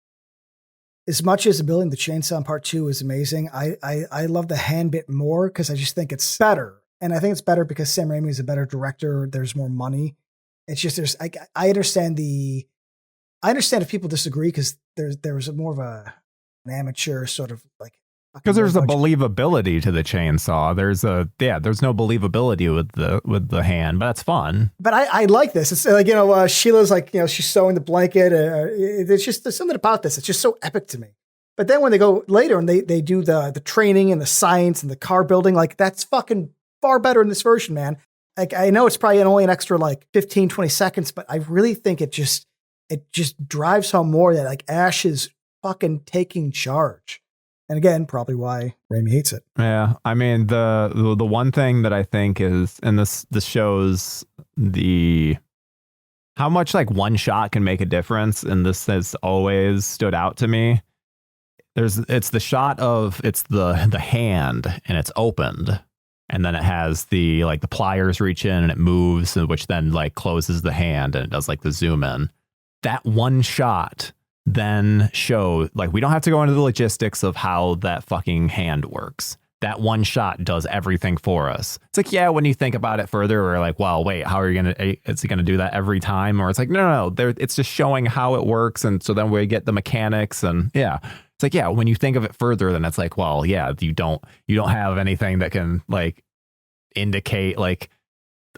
As much as Building the Chainsaw Part 2 is amazing, I love the hand bit more because I just think it's better. And I think it's better because Sam Raimi is a better director. There's more money. It's just I understand if people disagree because there was more of an amateur sort of like. Because there's a believability to the chainsaw. There's no believability with the hand, but that's fun. But I like this. It's like, Sheila's like, she's sewing the blanket. There's something about this. It's just so epic to me. But then when they go later and they do the training and the science and the car building, like that's fucking far better in this version, man. Like I know it's probably only an extra like 15, 20 seconds, but I really think it just drives home more that like Ash is fucking taking charge. And again, probably why Raimi hates it. Yeah, I mean the one thing that I think is, and this shows how much like one shot can make a difference, and this has always stood out to me. It's the shot of the hand and it's opened, and then it has the pliers reach in and it moves, which then like closes the hand and it does like the zoom in. That one shot then show, like, we don't have to go into the logistics of how that fucking hand works. That one shot does everything for us. It's like, yeah, when you think about it further, we're like, well, wait, how are you is he gonna do that every time? Or it's like, no, it's just showing how it works, and so then we get the mechanics, and yeah, it's like, yeah, when you think of it further, then it's like, well, yeah, you don't have anything that can like indicate like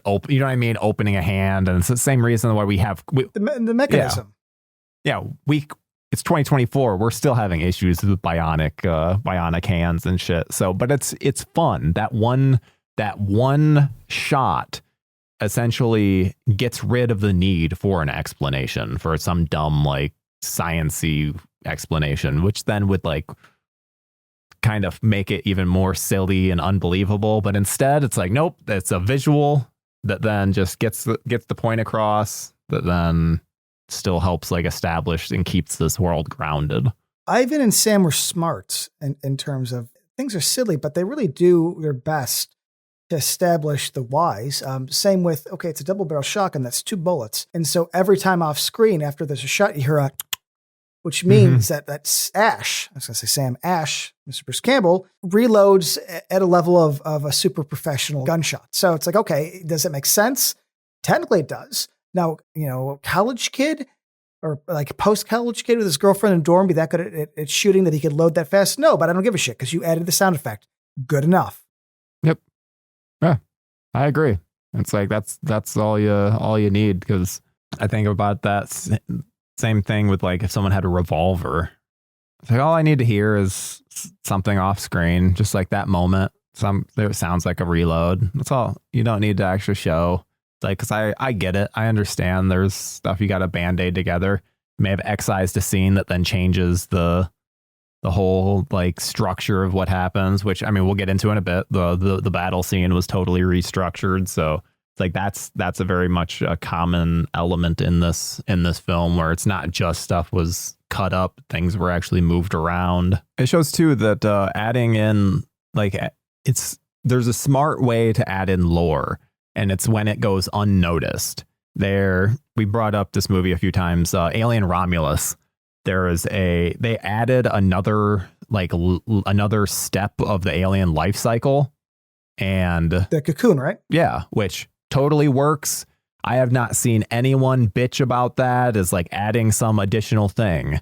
you know what I mean, opening a hand, and it's the same reason why we have the mechanism. Yeah, it's 2024. We're still having issues with bionic hands and shit. So, but it's fun. That one shot essentially gets rid of the need for an explanation, for some dumb like science-y explanation, which then would like kind of make it even more silly and unbelievable. But instead, it's like, nope, it's a visual that then just gets the point across, that then still helps like establish and keeps this world grounded. Ivan and Sam were smart in terms of things are silly, but they really do their best to establish the whys. Same with, okay, it's a double barrel shotgun. That's 2 bullets. And so every time off screen, after there's a shot, you hear a, which means that that's Ash. I was going to say Sam Ash, Mr. Bruce Campbell, reloads at a level of a super professional gunshot. So it's like, okay, does it make sense? Technically it does. Now, college kid or like post-college kid with his girlfriend in dorm be that good at shooting that he could load that fast? No, but I don't give a shit because you added the sound effect. Good enough. Yep. Yeah, I agree. It's like that's all you need, because I think about that same thing with like if someone had a revolver. It's like all I need to hear is something off screen, just like that moment. It sounds like a reload. That's all. You don't need to actually show. Like, because I get it. I understand there's stuff you got to band-aid together. You may have excised a scene that then changes the whole like structure of what happens, which I mean we'll get into in a bit. The battle scene was totally restructured, so it's like that's a very much a common element in this film, where it's not just stuff was cut up, things were actually moved around. It shows too that adding in like there's a smart way to add in lore, and it's when it goes unnoticed. We brought up this movie a few times, Alien Romulus. They added another step of the alien life cycle, and the cocoon, right? Yeah, which totally works. I have not seen anyone bitch about that as like adding some additional thing,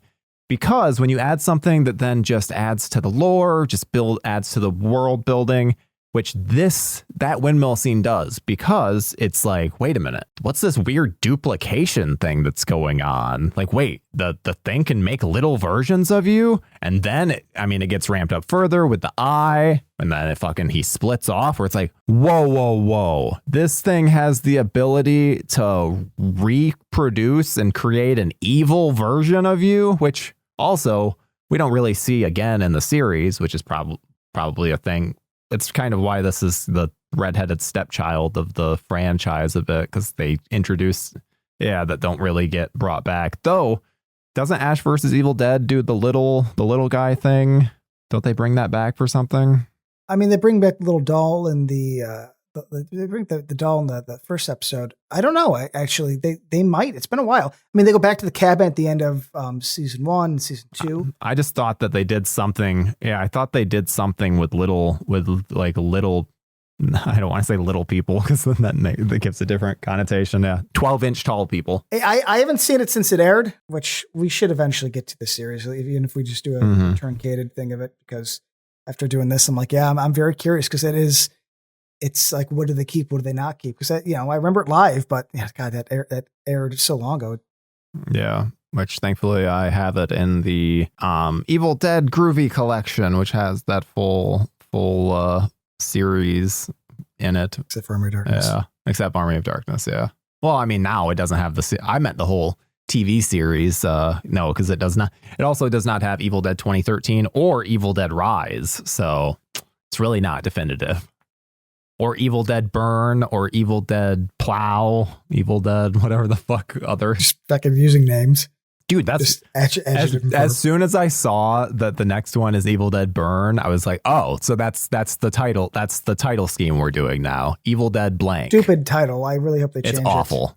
because when you add something that then just adds to the lore, adds to the world building, which that windmill scene does, because it's like, wait a minute, what's this weird duplication thing that's going on? Like, wait, the thing can make little versions of you, and then it gets ramped up further with the eye, and then he splits off, where it's like, whoa, this thing has the ability to reproduce and create an evil version of you, which also we don't really see again in the series, which is probably a thing. It's kind of why this is the redheaded stepchild of the franchise a bit, because they introduce, that don't really get brought back. Though, doesn't Ash versus Evil Dead do the little guy thing? Don't they bring that back for something? I mean, they bring back the little doll in they bring the doll in the first episode. I don't know. Actually, they might. It's been a while. I mean, they go back to the cabin at the end of season 1 and season 2. I just thought that they did something. Yeah, I thought they did something with little. I don't want to say little people, because that gives a different connotation. Yeah, 12-inch tall people. I haven't seen it since it aired, which we should eventually get to the series, even if we just do a truncated thing of it. Because after doing this, I'm like, I'm very curious, because it's like, what do they keep? What do they not keep? Because I remember it live, but God, that aired so long ago. Yeah, which thankfully I have it in the Evil Dead Groovy collection, which has that full series in it. Except for Army of Darkness. Yeah, except Army of Darkness. Yeah. Well, I mean, now it doesn't have I meant the whole TV series. No, because it does not. It also does not have Evil Dead 2013 or Evil Dead Rise, so it's really not definitive. Or Evil Dead Burn, or Evil Dead Plow, Evil Dead, whatever the fuck other. Just fucking using names. Dude, that's as soon as I saw that the next one is Evil Dead Burn, I was like, oh, so that's the title. That's the title scheme we're doing now. Evil Dead blank. Stupid title. I really hope they change it. It's awful.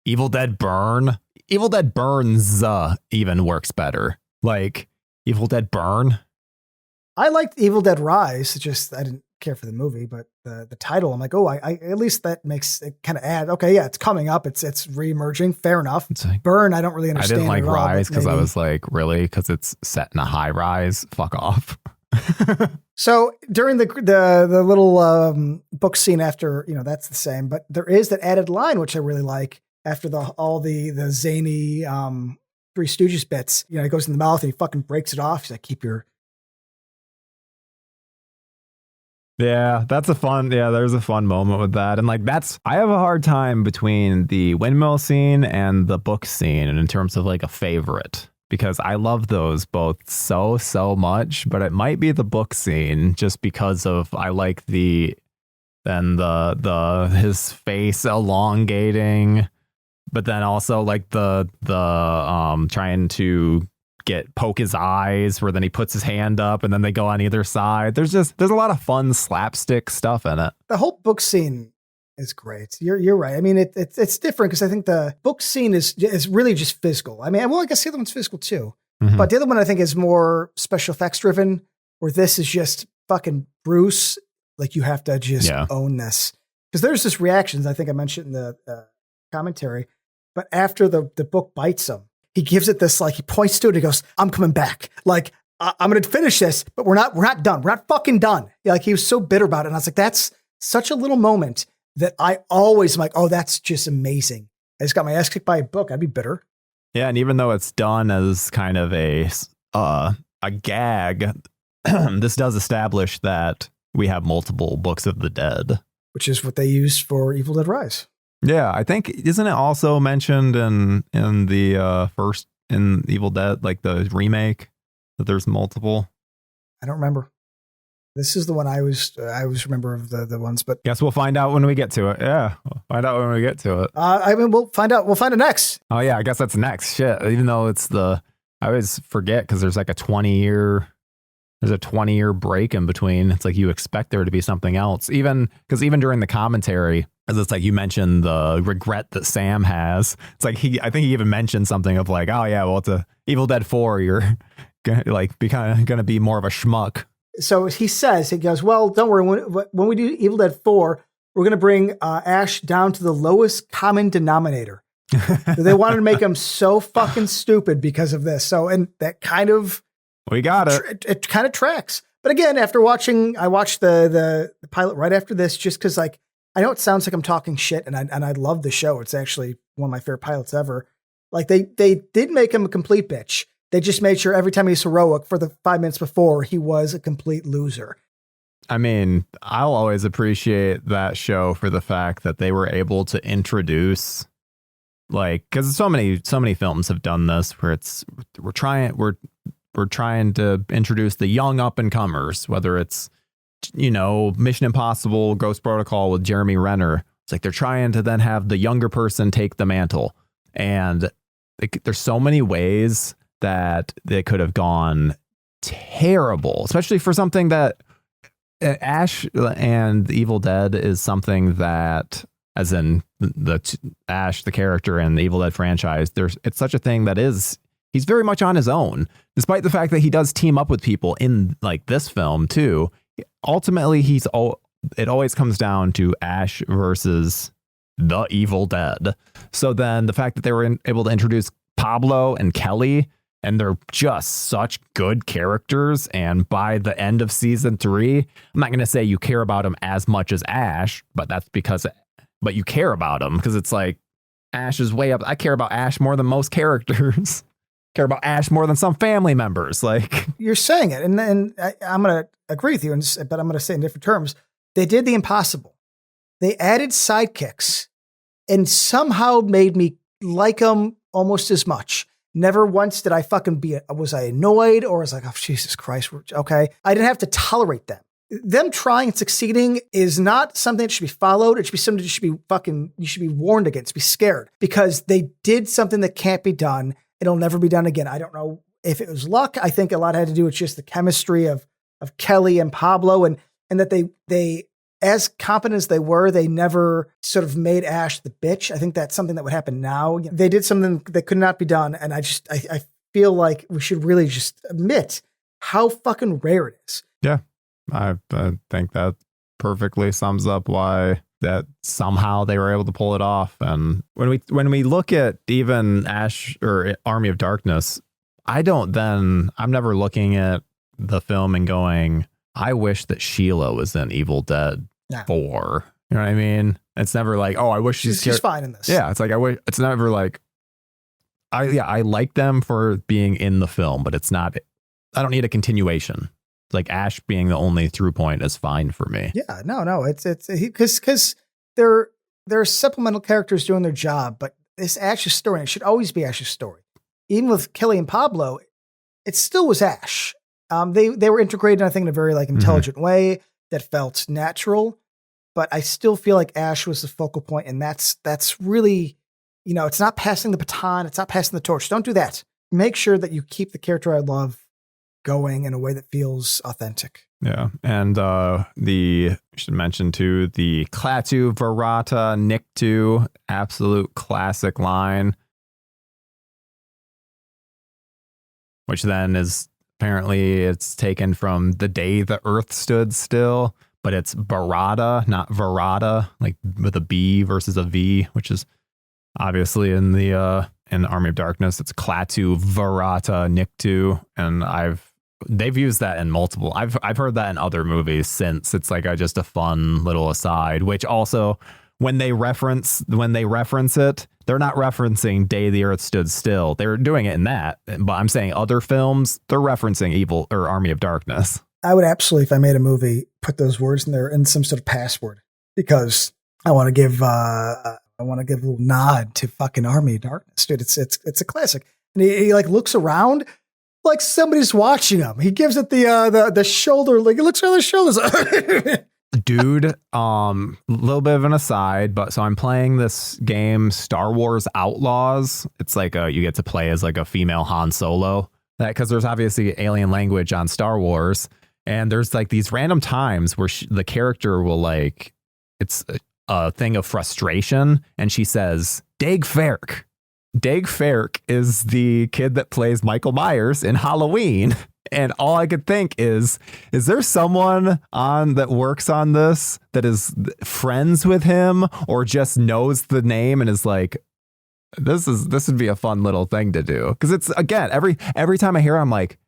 Evil Dead Burn. Evil Dead Burns even works better. Like Evil Dead Burn. I liked Evil Dead Rise. I didn't care for the movie, but the title, I'm like, oh, I at least that makes it kind of add. Okay, yeah, it's coming up. It's re-emerging. Fair enough. Like, Burn, I don't really understand. I didn't like Rise because I was like, really? Because it's set in a high rise. Fuck off. So during the little book scene after, that's the same, but there is that added line which I really like after all the zany Three Stooges bits. He goes in the mouth and he fucking breaks it off. He's like, keep your. Yeah, there's a fun moment with that. And like, I have a hard time between the windmill scene and the book scene, and in terms of like a favorite, because I love those both so much, but it might be the book scene just because of I like the his face elongating, but then also like the trying to poke his eyes where then he puts his hand up and then they go on either side. There's a lot of fun slapstick stuff in it. The whole book scene is great. You're right. I mean, it's different because I think the book scene is really just physical. I mean, well, I guess the other one's physical too, but the other one I think is more special effects driven, where this is just fucking Bruce. Like you have to just own this, because there's this reactions. I think I mentioned in the commentary, but after the book bites him, he gives it this, like he points to it. He goes, "I'm coming back. Like I'm going to finish this, but we're not done. We're not fucking done." Like he was so bitter about it. And I was like, that's such a little moment that I always am like, oh, that's just amazing. I just got my ass kicked by a book. I'd be bitter. Yeah. And even though it's done as kind of a gag, this does establish that we have multiple books of the dead, which is what they used for Evil Dead Rise. Yeah. I think, isn't it also mentioned in the first in Evil Dead, like the remake, that there's multiple? I don't remember. This is the one I always remember of the ones, but guess we'll find out when we get to it. Yeah, we'll find out when we get to it. I mean, we'll find out. We'll find it next. Oh yeah, I guess that's next. Shit, even though I always forget because there's like a 20-year break in between. It's like you expect there to be something else, even during the commentary, as it's like you mentioned the regret that Sam has. It's like I think he even mentioned something of like, oh yeah, well it's a Evil Dead 4. You're like kind of gonna be more of a schmuck. So he goes, well, don't worry. When we do Evil Dead 4, we're going to bring Ash down to the lowest common denominator. So they wanted to make him so fucking stupid because of this. So, and that kind of, we got it. It kind of tracks. But again, I watched the pilot right after this, just because like, I know it sounds like I'm talking shit and I love the show. It's actually one of my favorite pilots ever. Like they did make him a complete bitch. They just made sure every time he's heroic for the 5 minutes before, he was a complete loser. I mean, I'll always appreciate that show for the fact that they were able to introduce, like, because so many films have done this where we're trying to introduce the young up and comers, whether it's, Mission Impossible, Ghost Protocol with Jeremy Renner. It's like they're trying to then have the younger person take the mantle, and there's so many ways that they could have gone terrible, especially for something that Ash and the Evil Dead is something that, as in Ash, the character, and the Evil Dead franchise, it's such a thing that he's very much on his own, despite the fact that he does team up with people in like this film too. Ultimately, it always comes down to Ash versus the Evil Dead. So then the fact that they were able to introduce Pablo and Kelly, and they're just such good characters. And by the end of season 3, I'm not going to say you care about him as much as Ash, but you care about him because it's like Ash is way up. I care about Ash more than most characters. Care about Ash more than some family members. Like, you're saying it. And then I'm going to agree with you, but I'm going to say in different terms. They did the impossible. They added sidekicks and somehow made me like them almost as much. Never once did I was I annoyed or was like, oh, Jesus Christ. Okay. I didn't have to tolerate them. Them trying and succeeding is not something that should be followed. It should be something that you should be warned against, be scared, because they did something that can't be done. It'll never be done again. I don't know if it was luck. I think a lot had to do with just the chemistry of Kelly and Pablo, and that they as competent as they were, they never sort of made Ash the bitch. I think that's something that would happen now. They did something that could not be done. And I feel like we should really just admit how fucking rare it is. Yeah. I think that perfectly sums up why that somehow they were able to pull it off. And when we look at even Ash or Army of Darkness, I'm never looking at the film and going, I wish that Sheila was in Evil Dead 4. You know what I mean? It's never like, oh, I wish she's fine in this. Yeah, it's like it's never like I like them for being in the film, but it's not. I don't need a continuation. Like Ash being the only through point is fine for me. Yeah, no, it's because they're supplemental characters doing their job, but it's Ash's story. It should always be Ash's story. even with Kelly and Pablo, it still was Ash. They were integrated, I think, in a very like intelligent way that felt natural. But I still feel like Ash was the focal point, and that's really, it's not passing the baton, it's not passing the torch. Don't do that. Make sure that you keep the character I love going in a way that feels authentic. Yeah, and should mention too the Klaatu Verata Niktu, absolute classic line, which then is apparently it's taken from the day the Earth stood still, but it's Barada, not Verata, like with a B versus a V, which is obviously in the Army of Darkness. It's Klaatu Verata Niktu, and they've used that in multiple. I've heard that in other movies since. It's like just a fun little aside, which also when they reference it, they're not referencing Day the Earth Stood Still. They're doing it in that. But I'm saying other films, they're referencing Evil or Army of Darkness. I would absolutely, if I made a movie, put those words in there in some sort of password, because I want to give a little nod to fucking Army of Darkness, dude. It's a classic. And he like looks around like somebody's watching him. He gives it the shoulder, like he looks over the shoulders. Dude, little bit of an aside, but so I'm playing this game, Star Wars Outlaws. It's like you get to play as like a female Han Solo. That because there's obviously alien language on Star Wars, and there's like these random times where the character will like it's a thing of frustration, and she says, "Dag Ferk." Dag Ferk is the kid that plays Michael Myers in Halloween. And all I could think is there someone that works on this that is friends with him or just knows the name and is like, this would be a fun little thing to do. Cause it's again, every time I hear it, I'm like,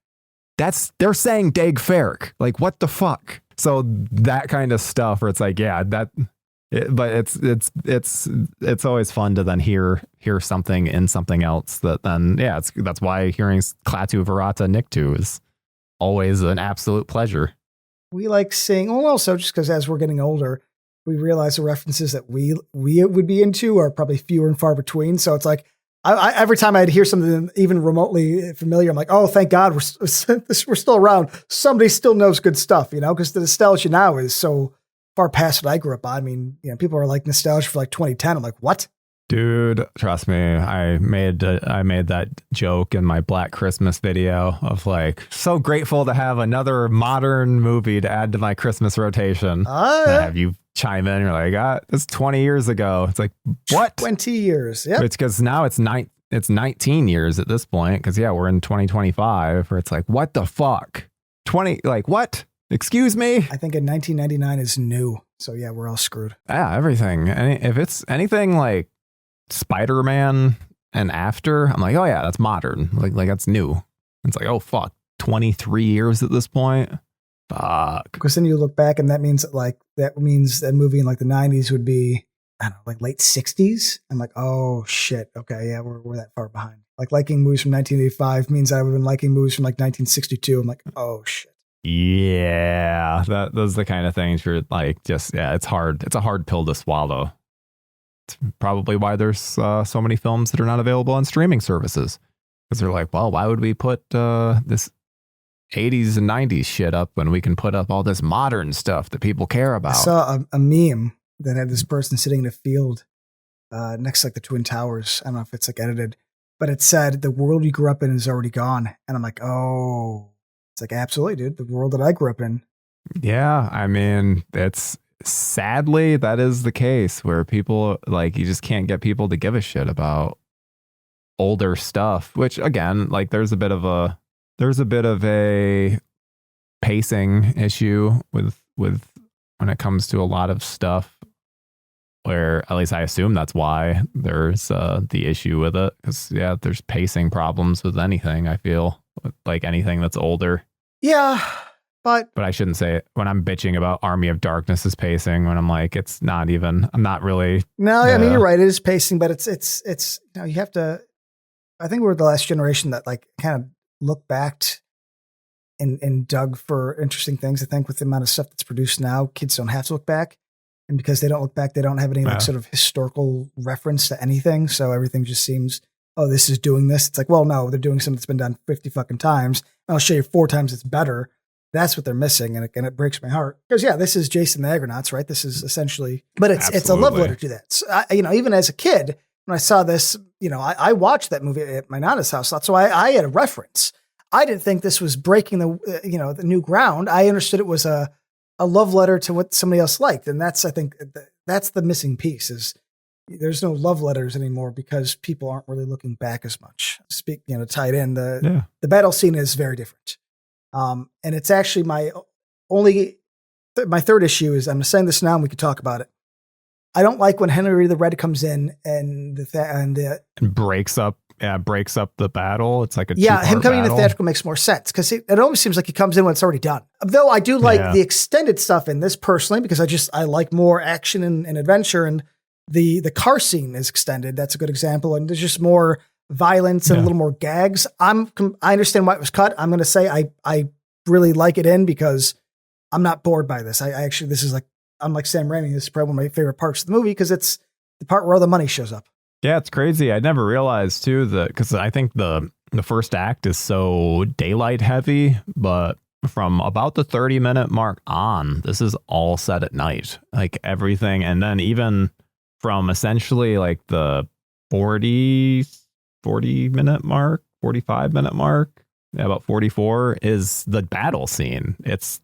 they're saying Dag Ferk. Like, what the fuck? So that kind of stuff where it's like, yeah, but it's always fun to then hear something in something else that then, yeah, that's why hearing Klaatu Verata Niktu is always an absolute pleasure. We like seeing, well, also just because as we're getting older, we realize the references that we would be into are probably fewer and far between. So it's like, I every time I'd hear something even remotely familiar, I'm like, oh, thank God we're still around. Somebody still knows good stuff, because the nostalgia now is so far past what I grew up on. I mean, people are like nostalgia for like 2010. I'm like, what? Dude, trust me, I made that joke in my Black Christmas video of like, so grateful to have another modern movie to add to my Christmas rotation. Have you chime in? You're like, it's 20 years ago. It's like, what? 20 years. Yeah. It's because now it's 19 years at this point. Because yeah, we're in 2025. Where it's like, what the fuck? 20? Like what? Excuse me? I think in 1999 is new. So yeah, we're all screwed. Yeah, everything. If it's anything like Spider-Man and after, I'm like, oh yeah, that's modern. Like that's new. It's like, oh fuck, 23 years at this point. Fuck. Because then you look back and that means that movie in like the 90s would be, I don't know, like late 60s. I'm like, oh shit. Okay, yeah, we're that far behind. Like liking movies from 1985 means I would have been liking movies from like 1962. I'm like, oh shit. Yeah, those are the kind of things you're like, just, yeah, it's hard. It's a hard pill to swallow. It's probably why there's so many films that are not available on streaming services. Because they're like, well, why would we put this 80s and 90s shit up when we can put up all this modern stuff that people care about? I saw a meme that had this person sitting in a field next to like the Twin Towers. I don't know if it's like edited, but it said, the world you grew up in is already gone. And I'm like, oh. It's like, absolutely, dude. The world that I grew up in. Yeah, I mean, it's sadly that is the case where people like you just can't get people to give a shit about older stuff. Which again, like there's a bit of a pacing issue with when it comes to a lot of stuff. Where at least I assume that's why there's the issue with it, because yeah, there's pacing problems with anything. I feel like anything that's older. Yeah, but I shouldn't say it when I'm bitching about Army of Darkness's pacing. When I'm like, it's not even. I'm not really. No, I mean you're right. It is pacing, but it's you have to. I think we're the last generation that like kind of look back and dug for interesting things. I think with the amount of stuff that's produced now, kids don't have to look back. And because they don't look back, they don't have any like sort of historical reference to anything. So everything just seems oh, this is doing this. It's like, well, no, they're doing something that's been done 50 fucking times. And I'll show you 4 times it's better. That's what they're missing. And it breaks my heart. Because, yeah, this is Jason the Argonauts, right? This is essentially, but it's a love letter to that. So even as a kid, when I saw this, I watched that movie at my Nana's house. So I had a reference. I didn't think this was breaking the new ground. I understood it was a love letter to what somebody else liked. And I think that's the missing piece is there's no love letters anymore because people aren't really looking back as much. Tied in the battle scene is very different. And it's actually my third issue is I'm saying this now and we could talk about it. I don't like when Henry the Red comes in and breaks up the battle. It's like him coming battle. into theatrical makes more sense because it almost seems like he comes in when it's already done. Though I do like the extended stuff in this personally because I like more action and adventure, and the car scene is extended. That's a good example, and there's just more violence and a little more gags. I understand why it was cut. I'm going to say I really like it in because I'm not bored by this. This is like, unlike Sam Raimi, this is probably one of my favorite parts of the movie because it's the part where all the money shows up. Yeah, it's crazy. I never realized too that because I think the first act is so daylight heavy, but from about the 30-minute mark on, this is all set at night, like everything. And then even from essentially like the 40-minute mark, 45-minute mark, about 44 is the battle scene. It's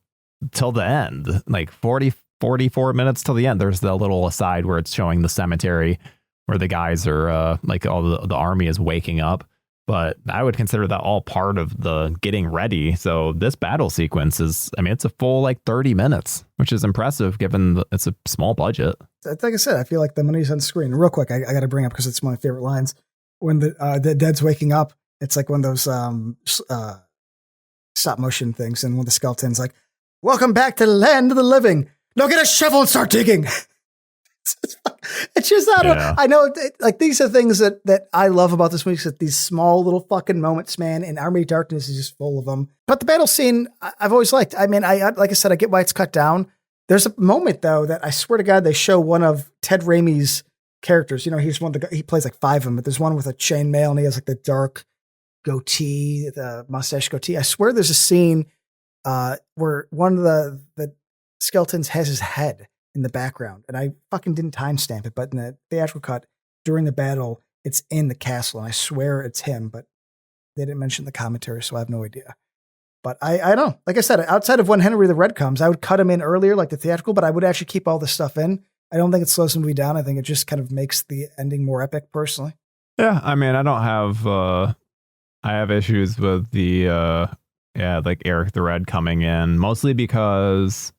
till the end, like 44 minutes till the end. There's the little aside where it's showing the cemetery where the guys are like all the army is waking up. But I would consider that all part of the getting ready. So this battle sequence it's a full like 30 minutes, which is impressive given it's a small budget. Like I said, I feel like the money's on screen. Real quick, I got to bring up because it's one of my favorite lines. When the dead's waking up, it's like one of those stop motion things. And when the skeleton's like, welcome back to the land of the living. Now get a shovel and start digging. It's just, I know, like these are things that I love about this movie, that these small little fucking moments, man, and Army of Darkness is just full of them. But the battle scene, I've always liked. I mean, like I said, I get why it's cut down. There's a moment though that I swear to God, they show one of Ted Raimi's characters. He's one of he plays like 5 of them, but there's one with a chainmail and he has like the dark goatee, the mustache goatee. I swear there's a scene where one of the skeletons has his head in the background, and I fucking didn't timestamp it, but in the theatrical cut during the battle, it's in the castle, and I swear it's him, but they didn't mention the commentary, so I have no idea. But I don't know. Like I said, outside of when Henry the Red comes, I would cut him in earlier, like the theatrical, but I would actually keep all this stuff in. I don't think it slows the movie down. I think it just kind of makes the ending more epic, personally. Yeah, I mean, I don't have I have issues with the like Eric the Red coming in, mostly because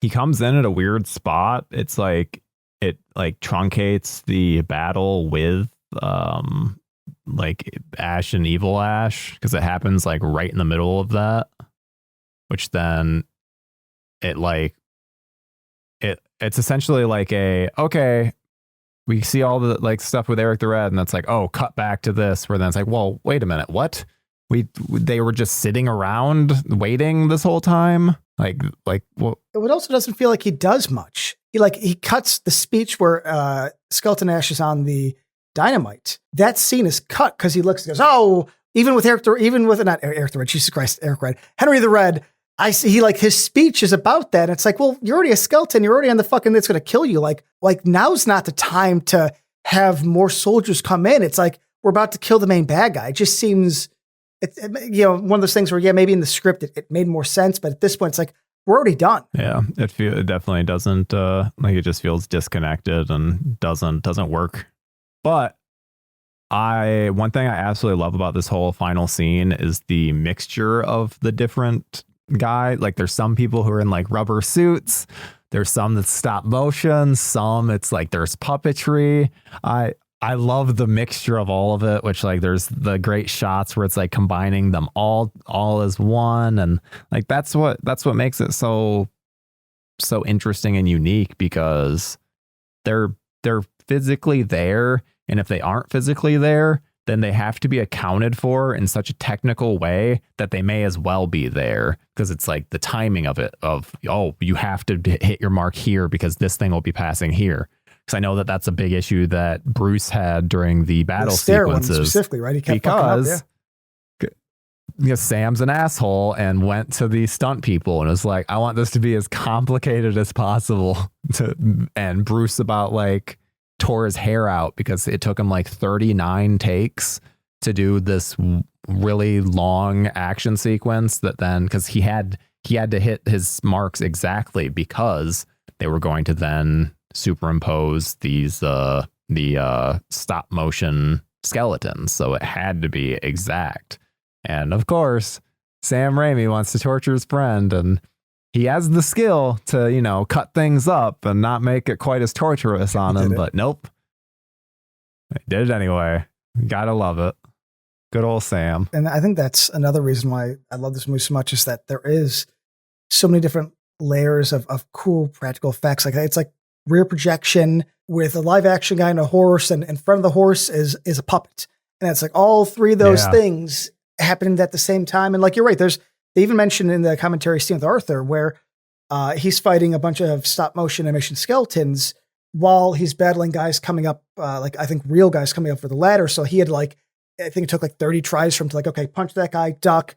he comes in at a weird spot. It's like it like truncates the battle with like Ash and Evil Ash, because it happens like right in the middle of that, which then it's essentially like we see all the like stuff with Eric the Red, and that's like, oh, cut back to this, where then it's like, well, wait a minute, what? They were just sitting around waiting this whole time. Like well, it also doesn't feel like he does much. He cuts the speech where Skeleton Ash is on the dynamite. That scene is cut because he looks and goes, oh, not Eric the Red, Jesus Christ, Eric Red, Henry the Red. I see his speech is about that. It's like, well, you're already a skeleton. You're already on the fucking that's going to kill you. Like now's not the time to have more soldiers come in. It's like, we're about to kill the main bad guy. It just seems, one of those things where, maybe in the script it made more sense, but at this point it's like, we're already done. Yeah, it definitely doesn't it just feels disconnected and doesn't work. But one thing I absolutely love about this whole final scene is the mixture of the different guys. Like there's some people who are in like rubber suits. There's some that's stop motion. Some it's like there's puppetry. I love the mixture of all of it, which like there's the great shots where it's like combining them all as one. And like, that's what makes it so interesting and unique, because they're physically there. And if they aren't physically there, then they have to be accounted for in such a technical way that they may as well be there, because it's like the timing of it you have to hit your mark here because this thing will be passing here. because I know that that's a big issue that Bruce had during the battle The stair one sequences. specifically, right? He kept fucking up, Because Sam's an asshole and went to the stunt people and was like, I want this to be as complicated as possible. And Bruce about like tore his hair out because it took him like 39 takes to do this really long action sequence that then, because he had to hit his marks exactly because they were going to then superimpose these the stop motion skeletons, so it had to be exact. And of course, Sam Raimi wants to torture his friend, and he has the skill to, you know, cut things up and not make it quite as torturous on him, but nope. He did it anyway. Gotta love it. Good old Sam. And I think that's another reason why I love this movie so much, is that there is so many different layers of cool practical effects. Like it's like rear projection with a live action guy and a horse, and in front of the horse is a puppet. And it's like all three of those things happening at the same time. And like, you're right. They even mentioned in the commentary scene with Arthur where he's fighting a bunch of stop motion animation skeletons while he's battling guys coming up, like I think real guys coming up for the ladder. So he had like, I think it took like 30 tries for him to like, okay, punch that guy, duck,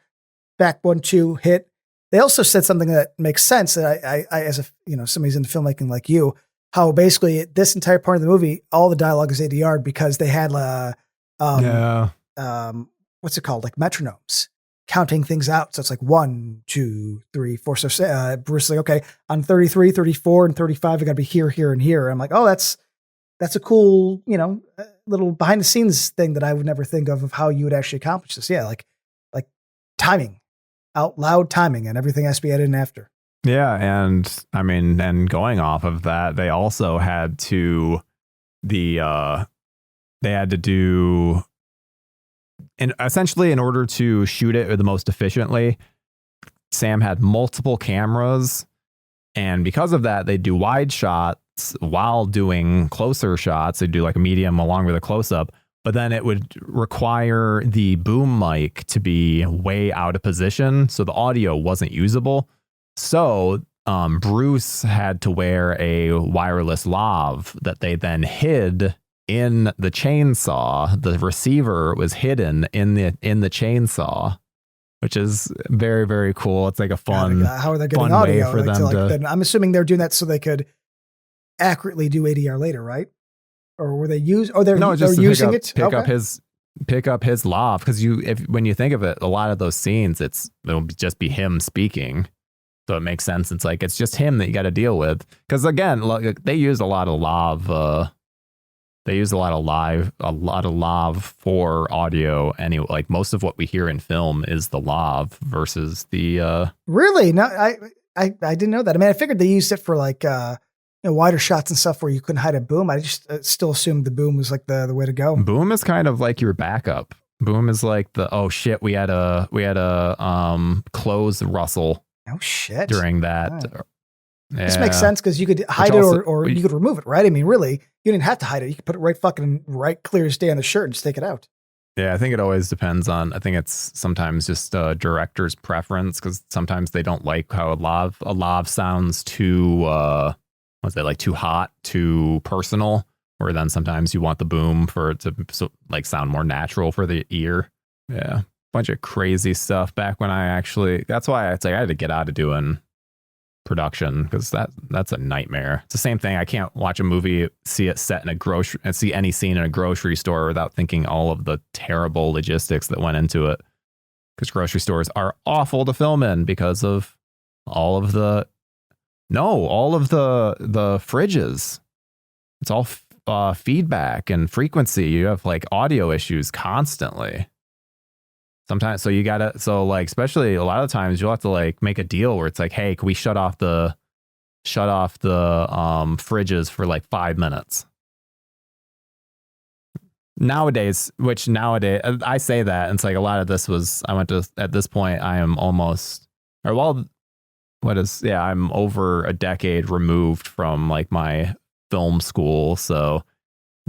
back 1, 2, hit. They also said something that makes sense that I as a, you know, somebody's into filmmaking like you, how basically this entire part of the movie, all the dialogue is ADR because they had, what's it called? Like metronomes counting things out. So it's like 1, 2, 3, 4. So Bruce is like, okay, on 33, 34, and 35, I gotta be here, here, and here. I'm like, oh, that's a cool, you know, little behind the scenes thing that I would never think of how you would actually accomplish this. Yeah. Like timing, out loud timing, and everything has to be added in after. Yeah. And I mean, and going off of that, they also had to do, and essentially in order to shoot it the most efficiently, Sam had multiple cameras. And because of that, they do wide shots while doing closer shots. They do like a medium along with a close up, but then it would require the boom mic to be way out of position. So the audio wasn't usable. So Bruce had to wear a wireless lav that they then hid in the chainsaw. The receiver was hidden in the chainsaw, which is very, very cool. It's like a fun, how are they getting audio for them to I'm assuming they're doing that so they could accurately do ADR later, right? Or were they using using it? Pick up his lav, because when you think of it, a lot of those scenes, it'll just be him speaking. So it makes sense. It's like, it's just him that you got to deal with. Because again, they use a lot of lav. They use a lot of lav for audio. Anyway, like most of what we hear in film is the lav versus the. Really? No, I didn't know that. I mean, I figured they used it for like wider shots and stuff where you couldn't hide a boom. I just still assumed the boom was like the way to go. Boom is kind of like your backup. Boom is like oh shit, we had a close rustle. Oh shit! During that. Oh. Yeah. This makes sense because you could hide it or you could remove it, right? I mean, really, you didn't have to hide it. You could put it right clear as day on the shirt and just take it out. Yeah, I think it always depends on, I think it's sometimes just a director's preference, because sometimes they don't like how a lav sounds too, too hot, too personal, or then sometimes you want the boom for it to sound more natural for the ear. Yeah, bunch of crazy stuff back when that's why I had to get out of doing production, because that's a nightmare. It's the same thing. I can't watch a movie, see it set in see any scene in a grocery store without thinking all of the terrible logistics that went into it, because grocery stores are awful to film in because of all of the fridges. It's all feedback and frequency. You have like audio issues constantly. Sometimes, especially a lot of times you'll have to like make a deal where it's like, hey, can we shut off the fridges for like 5 minutes? Nowadays, I say that, and it's like a lot of this was, at this point, I am almost, I'm over a decade removed from like my film school. So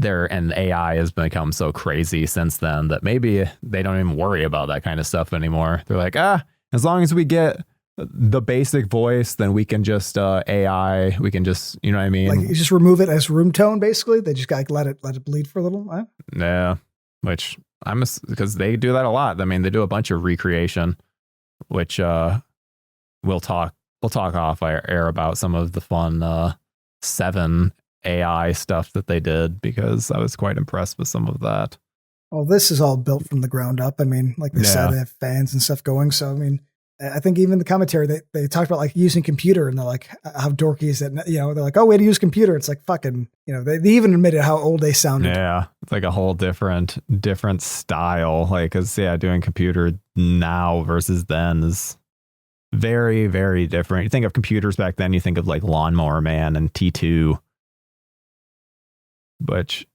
and AI has become so crazy since then that maybe they don't even worry about that kind of stuff anymore. They're like, as long as we get the basic voice, then we can just AI. We can just, you know what I mean? Like you just remove it as room tone. Basically, they just got let it bleed for a little. Huh? Yeah, which because they do that a lot. I mean, they do a bunch of recreation, which we'll talk off air about some of the fun Seven AI stuff that they did, because I was quite impressed with some of that. Well, this is all built from the ground up. I mean, like they said, they have fans and stuff going. So, I mean, I think even the commentary, they talked about like using computer, and they're like, how dorky is that? You know, they're like, oh, way to use computer. It's like fucking, you know, they even admitted how old they sounded. Yeah. It's like a whole different style. Like, cause doing computer now versus then is very, very different. You think of computers back then, you think of like Lawnmower Man and T2. Which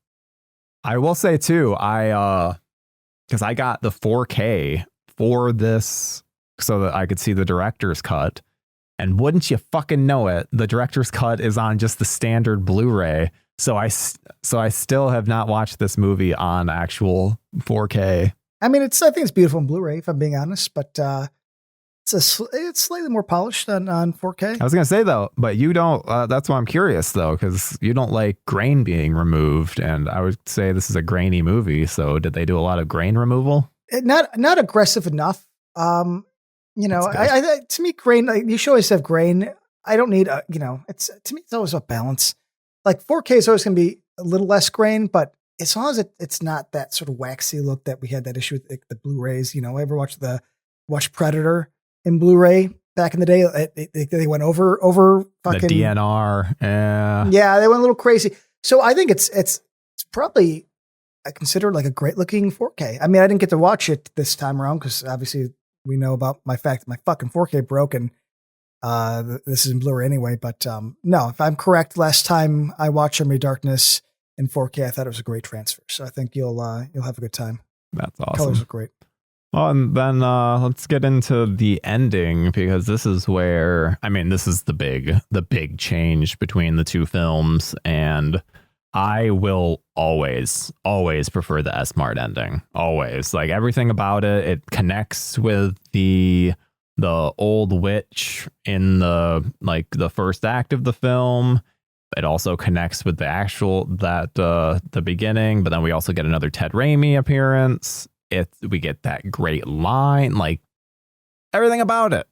I will say too, because I got the 4K for this so that I could see the director's cut. And wouldn't you fucking know it, the director's cut is on just the standard Blu-ray. So I still have not watched this movie on actual 4K. I mean, I think it's beautiful on Blu-ray, if I'm being honest, but it's slightly more polished on 4K. I was gonna say though, but you don't. That's why I'm curious though, because you don't like grain being removed, and I would say this is a grainy movie. So did they do a lot of grain removal? Not aggressive enough. You know, I to me, grain. Like, you should always have grain. I don't need. You know, to me, it's always about balance. Like 4K is always going to be a little less grain, but as long as it's not that sort of waxy look that we had that issue with the Blu-rays. You know, ever watch Predator in Blu-ray back in the day? They went over fucking the DNR. Yeah, they went a little crazy. So I think it's probably, I consider like a great looking 4K. I mean, I didn't get to watch it this time around because obviously we know about my fact that my fucking 4K broke, and this is in Blu-ray anyway. But no, if I'm correct, last time I watched Army of Darkness in 4K, I thought it was a great transfer. So I think you'll have a good time. That's awesome. Colors are great. Well, and then let's get into the ending, because this is where, I mean, this is the big change between the two films, and I will always prefer the S-Mart ending. Always. Like, everything about it connects with the old witch in the first act of the film. It also connects with the beginning, but then we also get another Ted Raimi appearance. We get that great line, like everything about it.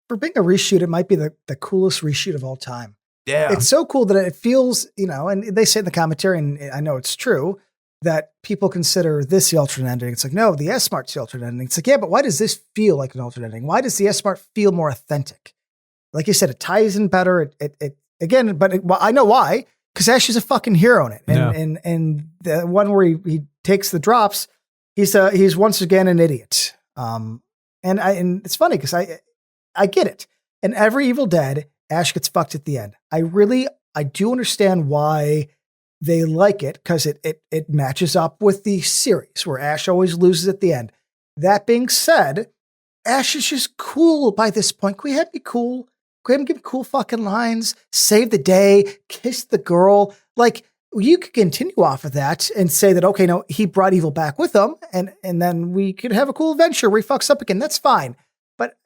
For being a reshoot, it might be the coolest reshoot of all time. Yeah. It's so cool that it feels, you know, and they say in the commentary, and I know it's true, that people consider this the alternate ending. It's like, no, the S-Mart's the alternate ending. It's like, yeah, but why does this feel like an alternate ending? Why does the S-Mart feel more authentic? Like you said, it ties in better. Well, I know why. Because Ash is a fucking hero in it. And the one where he takes the drops, he's once again an idiot. And it's funny because I get it. In every Evil Dead, Ash gets fucked at the end. I do understand why they like it, because it matches up with the series where Ash always loses at the end. That being said, Ash is just cool by this point. Can we have me cool? Go ahead and give cool fucking lines, save the day, kiss the girl. Like, you could continue off of that and say that, okay, no, he brought evil back with him, and then we could have a cool adventure where he fucks up again. That's fine. But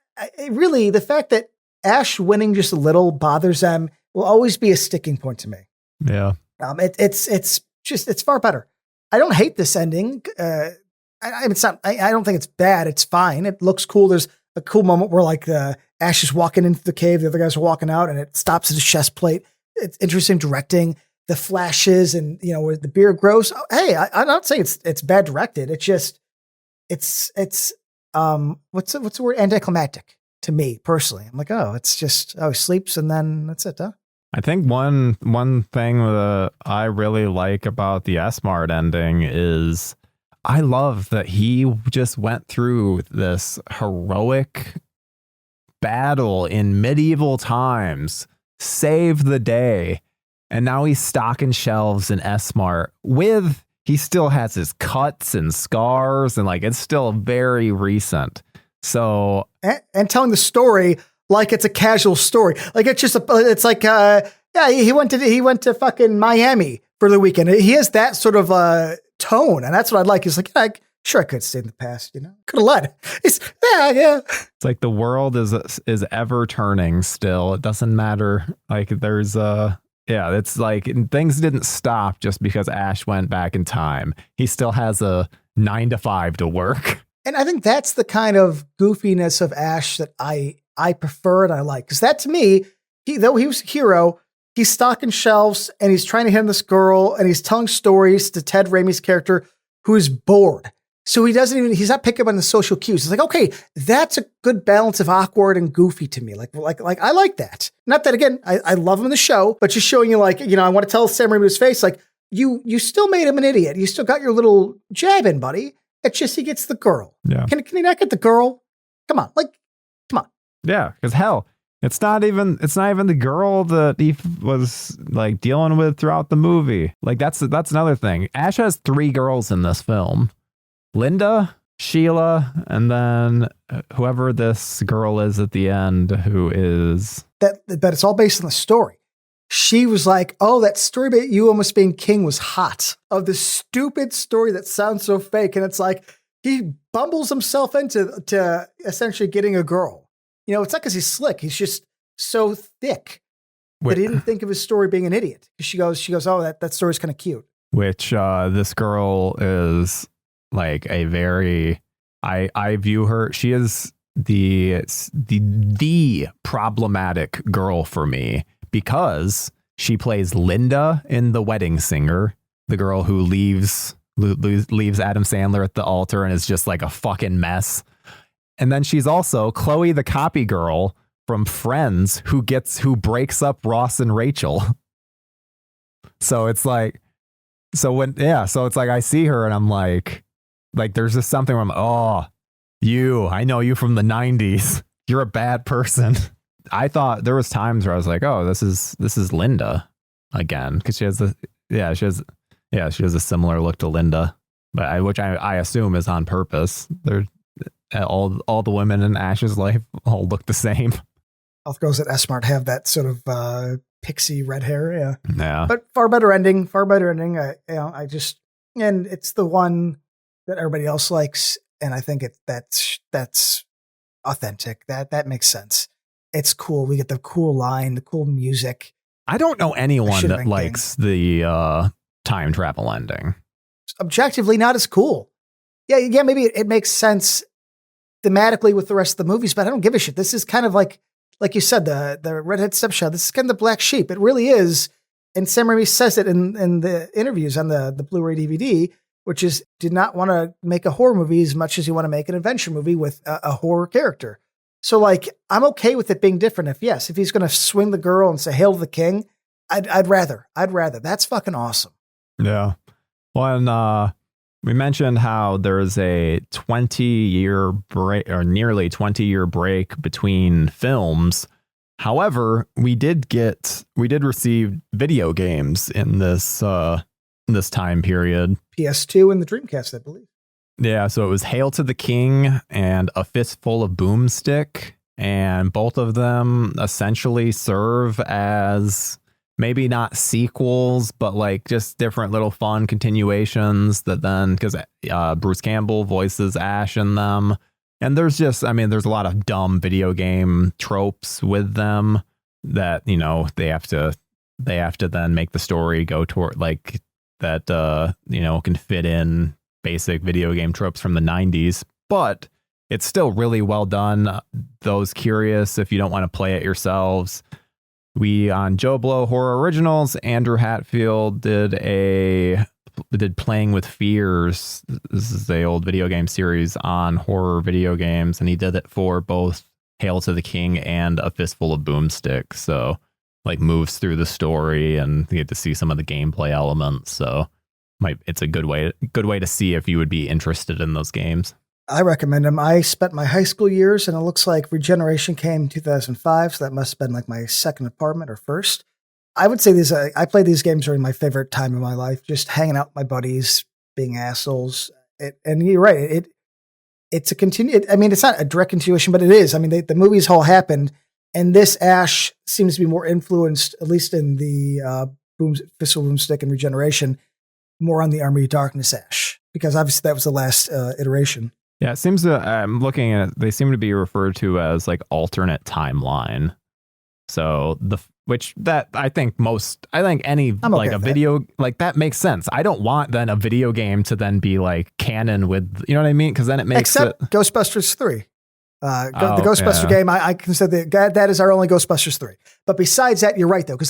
really, the fact that Ash winning just a little bothers them will always be a sticking point to me. Yeah. It's far better. I don't hate this ending. I don't think it's bad. It's fine. It looks cool. There's a cool moment where like Ash is walking into the cave, the other guys are walking out, and it stops at his chest plate. It's interesting directing, the flashes, and you know where the beard grows. Oh, hey, I'm not saying it's bad directed. It's just it's what's the word, anticlimactic to me personally. I'm like, it's just he sleeps and then that's it, huh? I think one thing that I really like about the S-Mart ending is I love that he just went through this heroic battle in medieval times, saved the day, and now he's stocking shelves in S-Mart he still has his cuts and scars, and like it's still very recent. So and telling the story like it's a casual story, like it's just it's like he went to fucking Miami for the weekend. He has that sort of tone, and that's what I like. He's like, Sure, I could stay in the past, Could have lied. Yeah. It's like the world is ever turning still. It doesn't matter. Like there's it's like things didn't stop just because Ash went back in time. He still has a 9 to 5 to work. And I think that's the kind of goofiness of Ash that I prefer and I like. Because that to me, though he was a hero, he's stocking shelves and he's trying to hit on this girl and he's telling stories to Ted Raimi's character who is bored. So he's not picking up on the social cues. It's like, okay, that's a good balance of awkward and goofy to me. Like I like that. Not that again, I love him in the show, but just showing you like, I want to tell Sam Raimi to his face, like you still made him an idiot. You still got your little jab in, buddy. It's just, he gets the girl. Yeah. Can he not get the girl? Come on. Yeah. Cause hell, it's not even the girl that he was like dealing with throughout the movie. Like that's another thing. Ash has 3 girls in this film: Linda, Sheila, and then whoever this girl is at the end, who is that. But it's all based on the story. She was like, "Oh, that story about you almost being king was hot." Of this stupid story that sounds so fake, and it's like he bumbles himself into essentially getting a girl. It's not because he's slick. He's just so thick that he didn't think of his story being an idiot. She goes, "Oh, that story's kind of cute." Which this girl is like a very, I view her. She is the problematic girl for me because she plays Linda in The Wedding Singer, the girl who leaves Adam Sandler at the altar and is just like a fucking mess. And then she's also Chloe, the copy girl from Friends, who breaks up Ross and Rachel. So it's like, so it's like I see her and I'm like there's just something where I'm, I know you from the 90s. You're a bad person. I thought there was times where I was like, oh, this is Linda again, because she has a similar look to Linda, but which I assume is on purpose. They're all the women in Ash's life all look the same. All the girls at S-Mart have that sort of pixie red hair, yeah. But far better ending. And it's the one that everybody else likes, and I think that's authentic. That makes sense. It's cool. We get the cool line, the cool music. I don't know anyone that likes the time travel ending. Objectively, not as cool. Yeah. Maybe it makes sense thematically with the rest of the movies, but I don't give a shit. This is kind of like you said, the redhead stepchild. This is kind of the black sheep. It really is. And Sam Raimi says it in the interviews on the Blu-ray DVD, which is did not want to make a horror movie as much as you want to make an adventure movie with a horror character. So like, I'm okay with it being different. If he's going to swing the girl and say, "Hail to the king," I'd rather. That's fucking awesome. Yeah. Well, and we mentioned how there's a 20-year break or nearly 20-year break between films. However, we did receive video games in this time period. PS2 and the Dreamcast, I believe. Yeah, so it was Hail to the King and A Fistful of Boomstick, and both of them essentially serve as maybe not sequels, but like just different little fun continuations that then, because Bruce Campbell voices Ash in them. And there's there's a lot of dumb video game tropes with them that, they have to then make the story go toward like that, can fit in basic video game tropes from the 90s, but it's still really well done. Those curious, if you don't want to play it yourselves, we on Joe Blow Horror Originals, Andrew Hatfield did Playing with Fears. This is the old video game series on horror video games, and he did it for both Hail to the King and A Fistful of Boomstick. So like moves through the story and you get to see some of the gameplay elements. So it's a good way to see if you would be interested in those games. I recommend them. I spent my high school years, and it looks like Regeneration came in 2005, so that must have been like my second apartment or first. I would say I played these games during my favorite time of my life, just hanging out with my buddies, being assholes. And you're right. It's a it's not a direct continuation, but it is. The movies all happened, and this Ash seems to be more influenced, at least in the Fistful of Boomstick and Regeneration, more on the Army of Darkness Ash. because obviously that was the last iteration. Yeah, it seems to. I'm looking at it, they seem to be referred to as like alternate timeline. So I think any I'm okay like a with video like that makes sense. I don't want then a video game to then be like canon with, you know what I mean? Because then it makes Except Ghostbusters 3. The Ghostbuster yeah. game, I consider that is our only Ghostbusters 3. But besides that, you're right though, because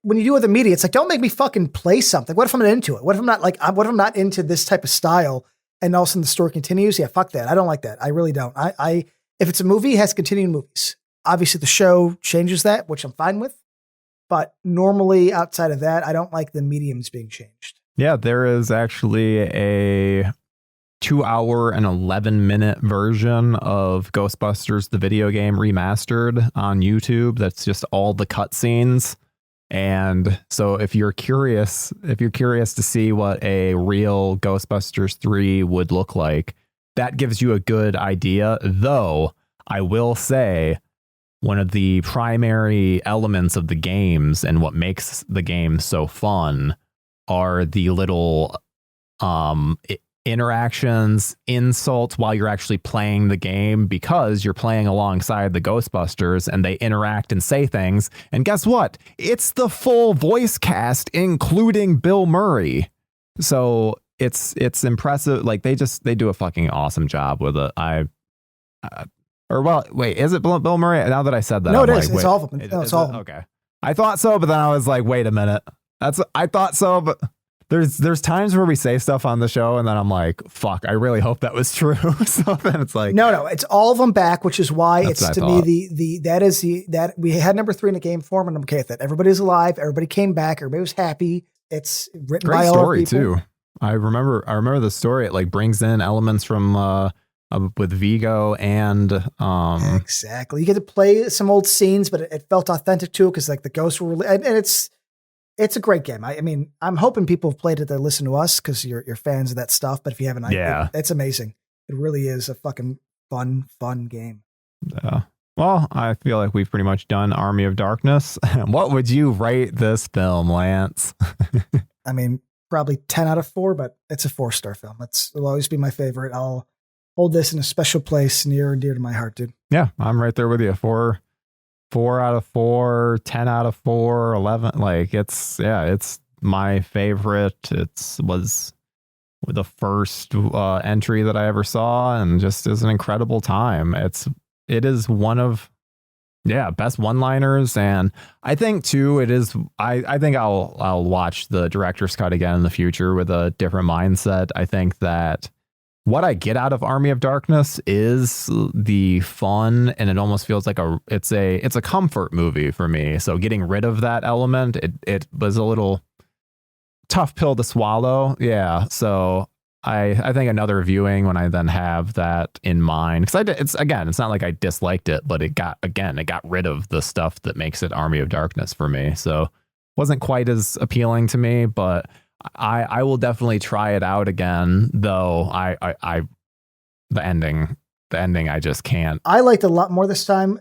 when you do with the media, it's like, don't make me fucking play something. What if I'm not into it? What if I'm not into this type of style? And all of a sudden the story continues. Yeah, fuck that. I don't like that. I really don't. If it's a movie, it has continuing movies. Obviously the show changes that, which I'm fine with. But normally outside of that, I don't like the mediums being changed. Yeah, there is actually a 2-hour and 11-minute version of Ghostbusters, the video game remastered on YouTube. That's just all the cutscenes. And so if you're curious to see what a real Ghostbusters 3 would look like, that gives you a good idea. Though I will say one of the primary elements of the games and what makes the game so fun are the little interactions, insults while you're actually playing the game, because you're playing alongside the Ghostbusters and they interact and say things. And guess what? It's the full voice cast, including Bill Murray. So it's impressive. Like they do a fucking awesome job with it. Is it Bill Murray? Now that I said that, No, I'm it is. like, It's all of them. It's all of them. Okay. I thought so, but then I was like, wait a minute. I thought so, but there's times where we say stuff on the show and then I'm like, fuck, I really hope that was true. So then it's like, no, it's all of them back, which is why it's to me that we had number 3 in the game form, and I'm okay with that. Everybody's alive, everybody came back, everybody was happy. It's written by all story people. Too. I remember the story. It like brings in elements from with Vigo and exactly. You get to play some old scenes, but it felt authentic too, because like the ghosts were and it's a great game. I mean, I'm hoping people have played it that listen to us because you're fans of that stuff. But if you haven't, it's amazing. It really is a fucking fun game. Yeah. Well, I feel like we've pretty much done Army of Darkness. What would you rate this film, Lance? I mean, probably 10 out of 4, but it's a 4-star film. It'll always be my favorite. I'll hold this in a special place near and dear to my heart, dude. Yeah, I'm right there with you. 4 out of 4, 10 out of 4, 11. Like it's my favorite. Was the first entry that I ever saw, and just is an incredible time. It is one of best one-liners, and I think too it is. I think I'll watch the director's cut again in the future with a different mindset. I think that what I get out of Army of Darkness is the fun, and it almost feels like it's a comfort movie for me. So getting rid of that element, it was a little tough pill to swallow. Yeah. So I think another viewing, when I then have that in mind, because it's not like I disliked it, but it got rid of the stuff that makes it Army of Darkness for me. So wasn't quite as appealing to me, but I will definitely try it out again, though. The ending, I just can't. I liked it a lot more this time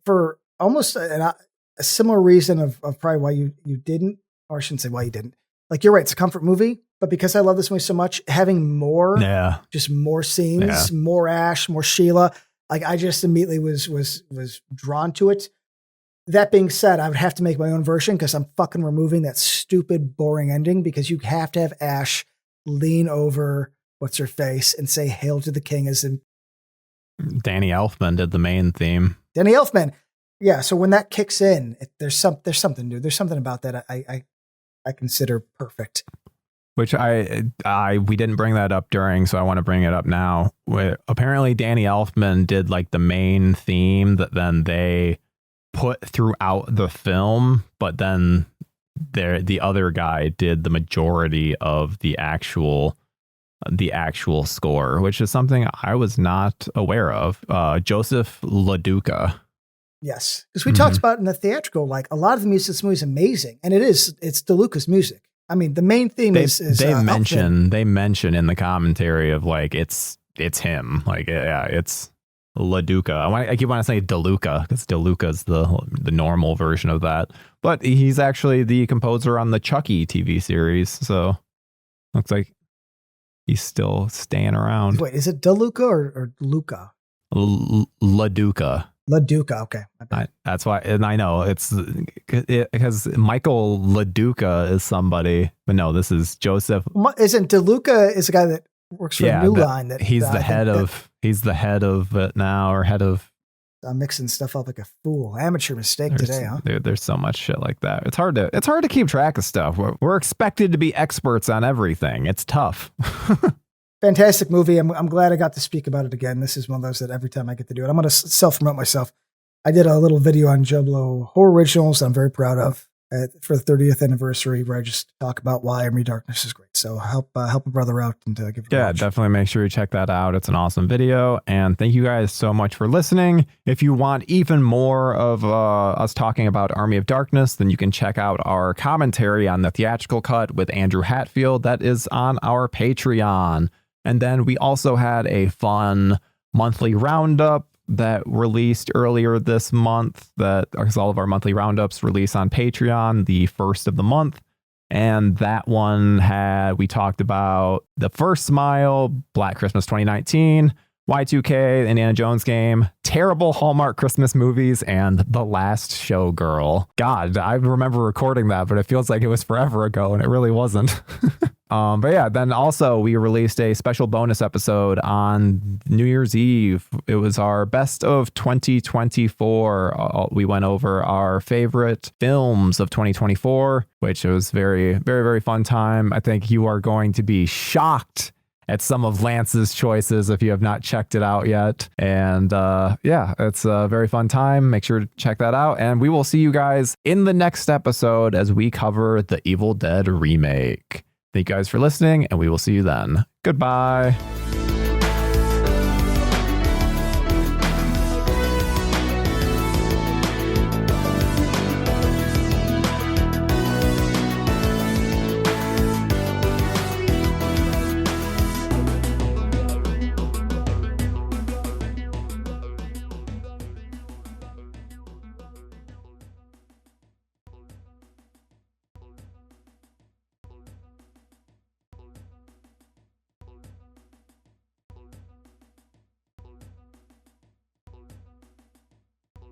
for almost a similar reason of probably why you didn't, or I shouldn't say why you didn't. Like, you're right, it's a comfort movie, but because I love this movie so much, having more, just more scenes, more Ash, more Sheila, like I just immediately was drawn to it. That being said, I would have to make my own version because I'm fucking removing that stupid, boring ending, because you have to have Ash lean over what's her face and say "Hail to the King" as in Danny Elfman did the main theme. Danny Elfman, yeah. So when that kicks in, there's something new. There's something about that I consider perfect. Which we didn't bring that up during, so I want to bring it up now. Apparently, Danny Elfman did like the main theme that then they put throughout the film, but then the other guy did the majority of the actual score, which is something I was not aware of. Joseph LaDuca. Yes, because we talked about in the theatrical, like a lot of the music in this movie is amazing, and it's DeLuca's music. I mean, the main theme is they mention in the commentary of like it's him, like it's LaDuca. I keep wanting to say DeLuca because DeLuca is the normal version of that, but he's actually the composer on the Chucky TV series. So looks like He's still staying around. Wait, is it DeLuca or Luca? LaDuca. LaDuca. Okay. That's why, and I know it's because Michael LaDuca is somebody, but no, this is Joseph. Isn't DeLuca is a guy that works for New Line? That he's the head of it now, or head of. I'm mixing stuff up like a fool. Amateur mistake today, huh? There's so much shit like that. It's hard to keep track of stuff. We're expected to be experts on everything. It's tough. Fantastic movie. I'm glad I got to speak about it again. This is one of those that every time I get to do it, I'm going to self-promote myself. I did a little video on Jublo Horror Originals that I'm very proud of for the 30th anniversary, where I just talk about why Army Darkness is great. So help a brother out and give it a watch. Definitely make sure you check that out. It's an awesome video. And thank you guys so much for listening. If you want even more of us talking about Army of Darkness, then you can check out our commentary on the theatrical cut with Andrew Hatfield. That is on our Patreon. And then we also had a fun monthly roundup that released earlier this month, because all of our monthly roundups release on Patreon the first of the month. And that one we talked about The First Smile, Black Christmas 2019, Y2K, Indiana Jones game, terrible Hallmark Christmas movies, and The Last Showgirl. God, I remember recording that, but it feels like it was forever ago, and it really wasn't. But yeah, then also we released a special bonus episode on New Year's Eve. It was our best of 2024. We went over our favorite films of 2024, which was very, very, very fun time. I think you are going to be shocked at some of Lance's choices if you have not checked it out yet. And yeah, it's a very fun time. Make sure to check that out. And we will see you guys in the next episode as we cover the Evil Dead remake. Thank you guys for listening, and we will see you then. Goodbye.